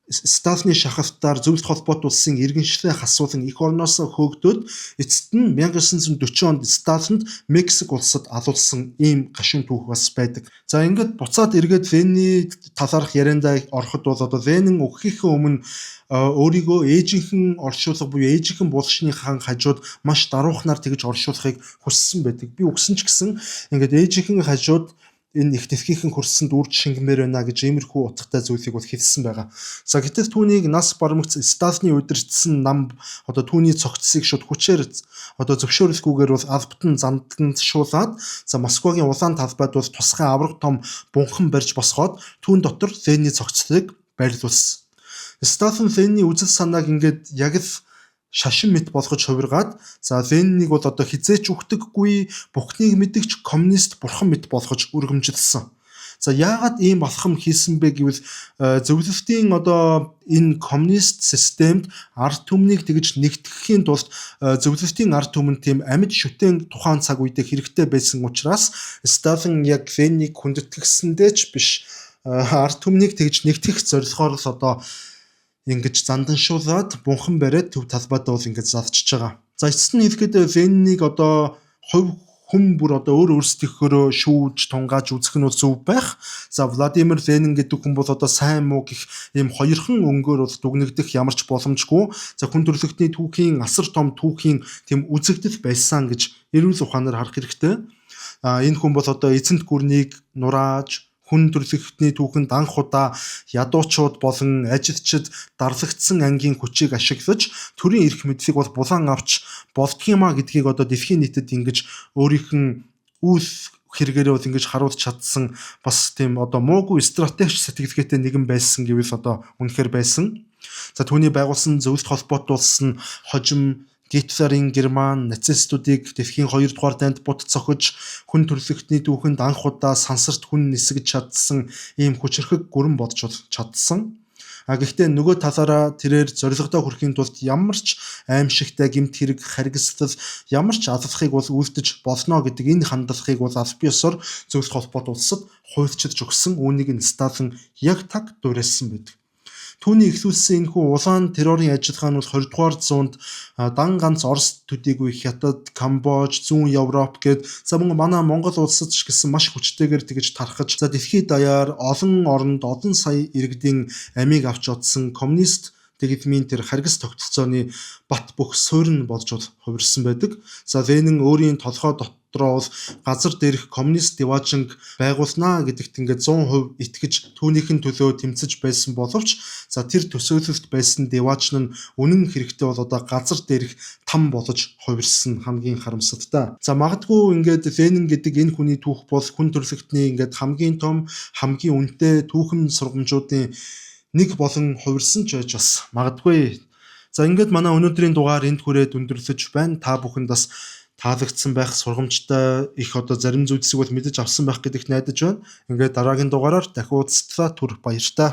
Сталины шахалтаар зөвлөлт холбоот улсын иргэншлээ хасуулан эх орноосоо хөөгдөөд эцэст нь 1940 онд Сталинд Мексик улсад алуулсан ийм гашуун түүх бас байдаг. За ингээд буцаад эргээд Венний талаарх яриандаа ороход бол одоо Венин өгөхийнхээ өмнө өөрийгөө ээжийнхэн оршуулга буюу ээжийнхэн булшныхан хажууд маш даруухнаар тэгж оршуулахыг хүссэн байдаг. Би үгсэн ч гэсэн ингээд ээжийнхэн хажууд энэ их тэвхийнхэн хөрсөнд үрж шингэмээр байна гэж иймэрхүү утгатай зүйлийг бол хэлсэн байгаа. За гэтэл түүнийг нас бармагц Сталины удирдсан нам одоо түүний цогцсыг шууд хүчээр одоо зөвшөөрөлгүйгээр бол албатан зандагшуулаад за Москвагийн улаан талбайд бол тусгай авраг том бунхан барьж босгоод түүн дотор Венний цогцлыг байрлуулсан. Сталин Венний үзэл санааг ингээд яг л шашин мэт болгож хувиргаад за Веннийг бол одоо хизээч үхдэггүй бүхнийг мэдгч коммунист бурхан мэт болгож өргөмжилсөн. За яагаад ийм алхам хийсэн бэ гэвэл зөвлөлтийн одоо энэ коммунист системд ард түмнийг тэгж нэгтгэхийн тулд зөвлөлтийн ард түмэнд тийм амьд шүтэн тухайн цаг үедээ хэрэгтэй байсан учраас Сталин яг Веннийг хүндэтгсэндээ ч биш ард түмнийг тэгж нэгтгэх зорилгоор л одоо ингэж занданшуулаад бунхан бариад төв талбайдаа бол ингэж залчиж байгаа. За эцэст нь хэлэхэд Веннийг одоо хувь хүн бүр одоо өөр өөрсдийнхөө шүүж тунгааж үзэх нь бол зөв байх. За Владимир Ленин гэдэг хүн бол одоо сайн муу гэх ийм хоёрхан өнгөөр бол дүгнэгдэх ямар ч боломжгүй. За хүн төрөлхтний түүхийн асар том түүхийн тийм үзэгдэл байсан гэж эрүүл ухаанаар харах хэрэгтэй. Энэ хүн бол одоо эзэнт гүрнийг нурааж хүн төрөлхтний түүхэнд анх удаа ядуучууд болон ажилчид дарлагдсан ангийн хүчийг ашиглаж төрийн эрх мэдлийг бол булан авч болдгиймаа гэдгийг одоо дэлхийн нийтэд ингэж өөрийнх нь үйл хэрэгээрээ бол ингэж харуулж чадсан бас тийм одоо муугүй стратеги сэтгэлгээтэй нэгэн байсан гэвэл одоо үнэхээр байсан. За түүний байгуулсан зөвлөлт холбоот улс нь хожим Гитлерийн Герман нацистуудыг дэлхийн 2 дугаар дайнд бут цохиж хүн төрөлхтний түүхэнд анх удаа сансарт хүн нисгэж чадсан ийм хүчрхэг гүрэн бодж чадсан. Гэхдээ нөгөө талаараа тэрээр зорилгодоо хүрэхийн тулд ямар ч аимшигтай гэмт хэрэг харгислал ямар ч алдлахыг бол үлдэж болно гэдэг энэ хандлагыг бол аль биесээр зөвлөлт холбоот улсад хуульчилж өгсөн. Үүнийг нь Сталин яг таг дуурайсан байдаг. Түүний эхлүүлсэн энэхүү улаан террорын ажиллагаа нь бол 20 дугаар зуунд дан ганц Орос төдийгүй Хятад, Камбож, Зүүн Европ гээд за манай Монгол улсад ч гэсэн маш хүчтэйгээр тэгж тархаж за дэлхийд даяар олон оронд олон сая иргэдийн амийг авч одсон коммунист тэгдмийн тэр харгас тогтолцооны бат бөх суурин болж хувирсан байдаг. За Ленин өөрийн толгой дотроо бол газар дээрх коммунист деважинг байгуулнаа гэдэгт ингээд 100% итгэж түүнийхэн төлөө тэмцэж байсан боловч за тэр төсөөлөлт байсан деважн нь үнэн хэрэгтээ бол одоо газар дээрх там болж хувирсан хамгийн харамсалтай. За магадгүй ингээд Ленин гэдэг энэ хүний түүх бол хүн төрөлхтний ингээд хамгийн том хамгийн үнэтэй түүхэн сургамжуудын нэг болон хувирсан ч байж бас магадгүй. За ингээд манай өнөөдрийн дугаар энд хүрээд өндөрлөж байна. Та бүхэнд бас таалагдсан байх сургамжтай их одоо зарим зүйлсийг бол мэдэж авсан байх гэдэгт найдаж байна. Ингээд дараагийн дугаараар дахин уулзтлаа. Түр баяртай.